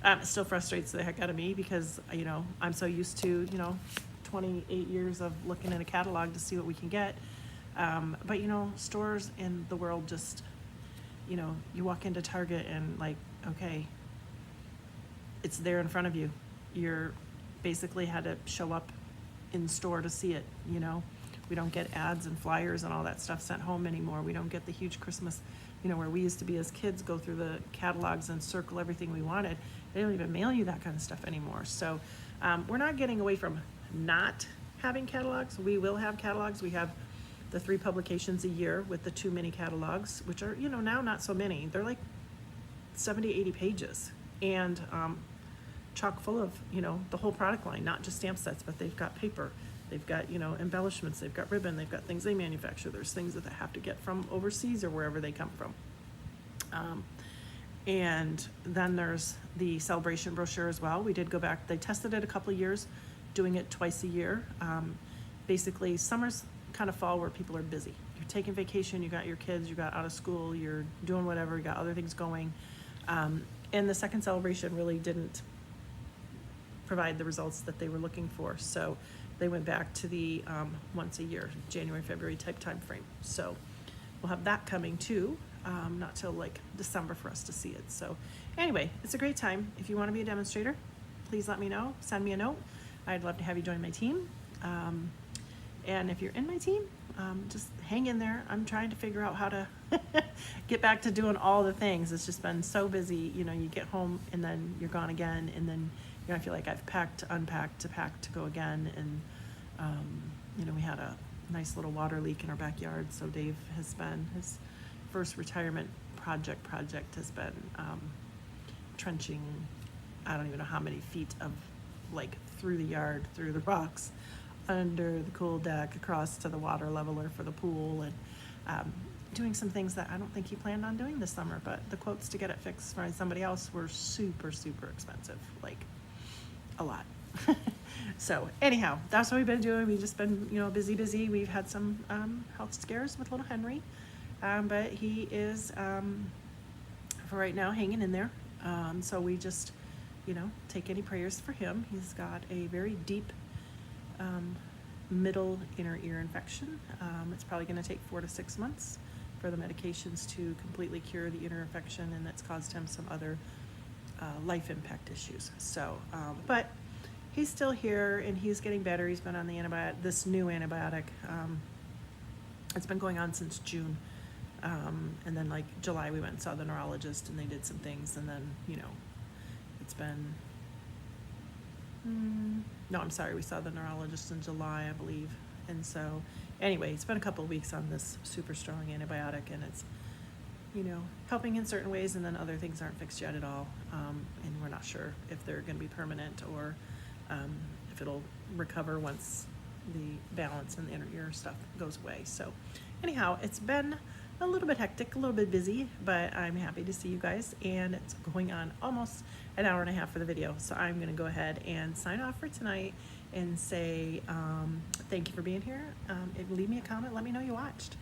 It still frustrates the heck out of me because, I'm so used to, 28 years of looking at a catalog to see what we can get. But, stores in the world just, you walk into Target and like, okay, it's there in front of you. You're basically had to show up in store to see it, We don't get ads and flyers and all that stuff sent home anymore. We don't get the huge Christmas, where we used to be as kids, go through the catalogs and circle everything we wanted. They don't even mail you that kind of stuff anymore. So we're not getting away from not having catalogs. We will have catalogs. We have the 3 publications a year with the 2 mini catalogs, which are, now not so many. They're like 70, 80 pages and chock full of, the whole product line, not just stamp sets, but they've got paper, they've got, embellishments, they've got ribbon, they've got things they manufacture. There's things that they have to get from overseas or wherever they come from. And then there's the celebration brochure as well. We did go back, they tested it a couple of years, doing it twice a year. Basically, summer's kind of fall where people are busy. You're taking vacation, you got your kids, you got out of school, you're doing whatever, you got other things going. And the second celebration really didn't provide the results that they were looking for. So they went back to the once a year, January, February type time frame. So we'll have that coming too, not till like December for us to see it. So anyway, it's a great time. If you want to be a demonstrator, please let me know, send me a note. I'd love to have you join my team. And if you're in my team, just hang in there. I'm trying to figure out how to get back to doing all the things. It's just been so busy. You get home and then you're gone again. And then, I feel like I've packed, unpacked, to pack to go again. And, we had a nice little water leak in our backyard. So Dave has been, his first retirement project has been trenching, I don't even know how many feet of like through the yard, through the rocks, under the cool deck, across to the water leveler for the pool, and doing some things that I don't think he planned on doing this summer, but the quotes to get it fixed by somebody else were super, super expensive, like a lot. So anyhow, that's what we've been doing. We've just been, busy. We've had some health scares with little Henry, but he is, for right now, hanging in there. So we just, take any prayers for him. He's got a very deep middle inner ear infection. It's probably going to take 4 to 6 months for the medications to completely cure the inner infection, and that's caused him some other life impact issues. So, but he's still here and he's getting better. He's been on the antibiotic, this new antibiotic. It's been going on since June. And then like July we went and saw the neurologist and they did some things, and then, it's been, no, I'm sorry, we saw the neurologist in July, I believe. And so anyway, it's been a couple of weeks on this super strong antibiotic, and it's, helping in certain ways, and then other things aren't fixed yet at all. And we're not sure if they're going to be permanent or if it'll recover once the balance and the inner ear stuff goes away. So anyhow, it's been a little bit hectic, a little bit busy, but I'm happy to see you guys, and it's going on almost an hour and a half for the video. So I'm going to go ahead and sign off for tonight and say thank you for being here. Leave me a comment, let me know you watched.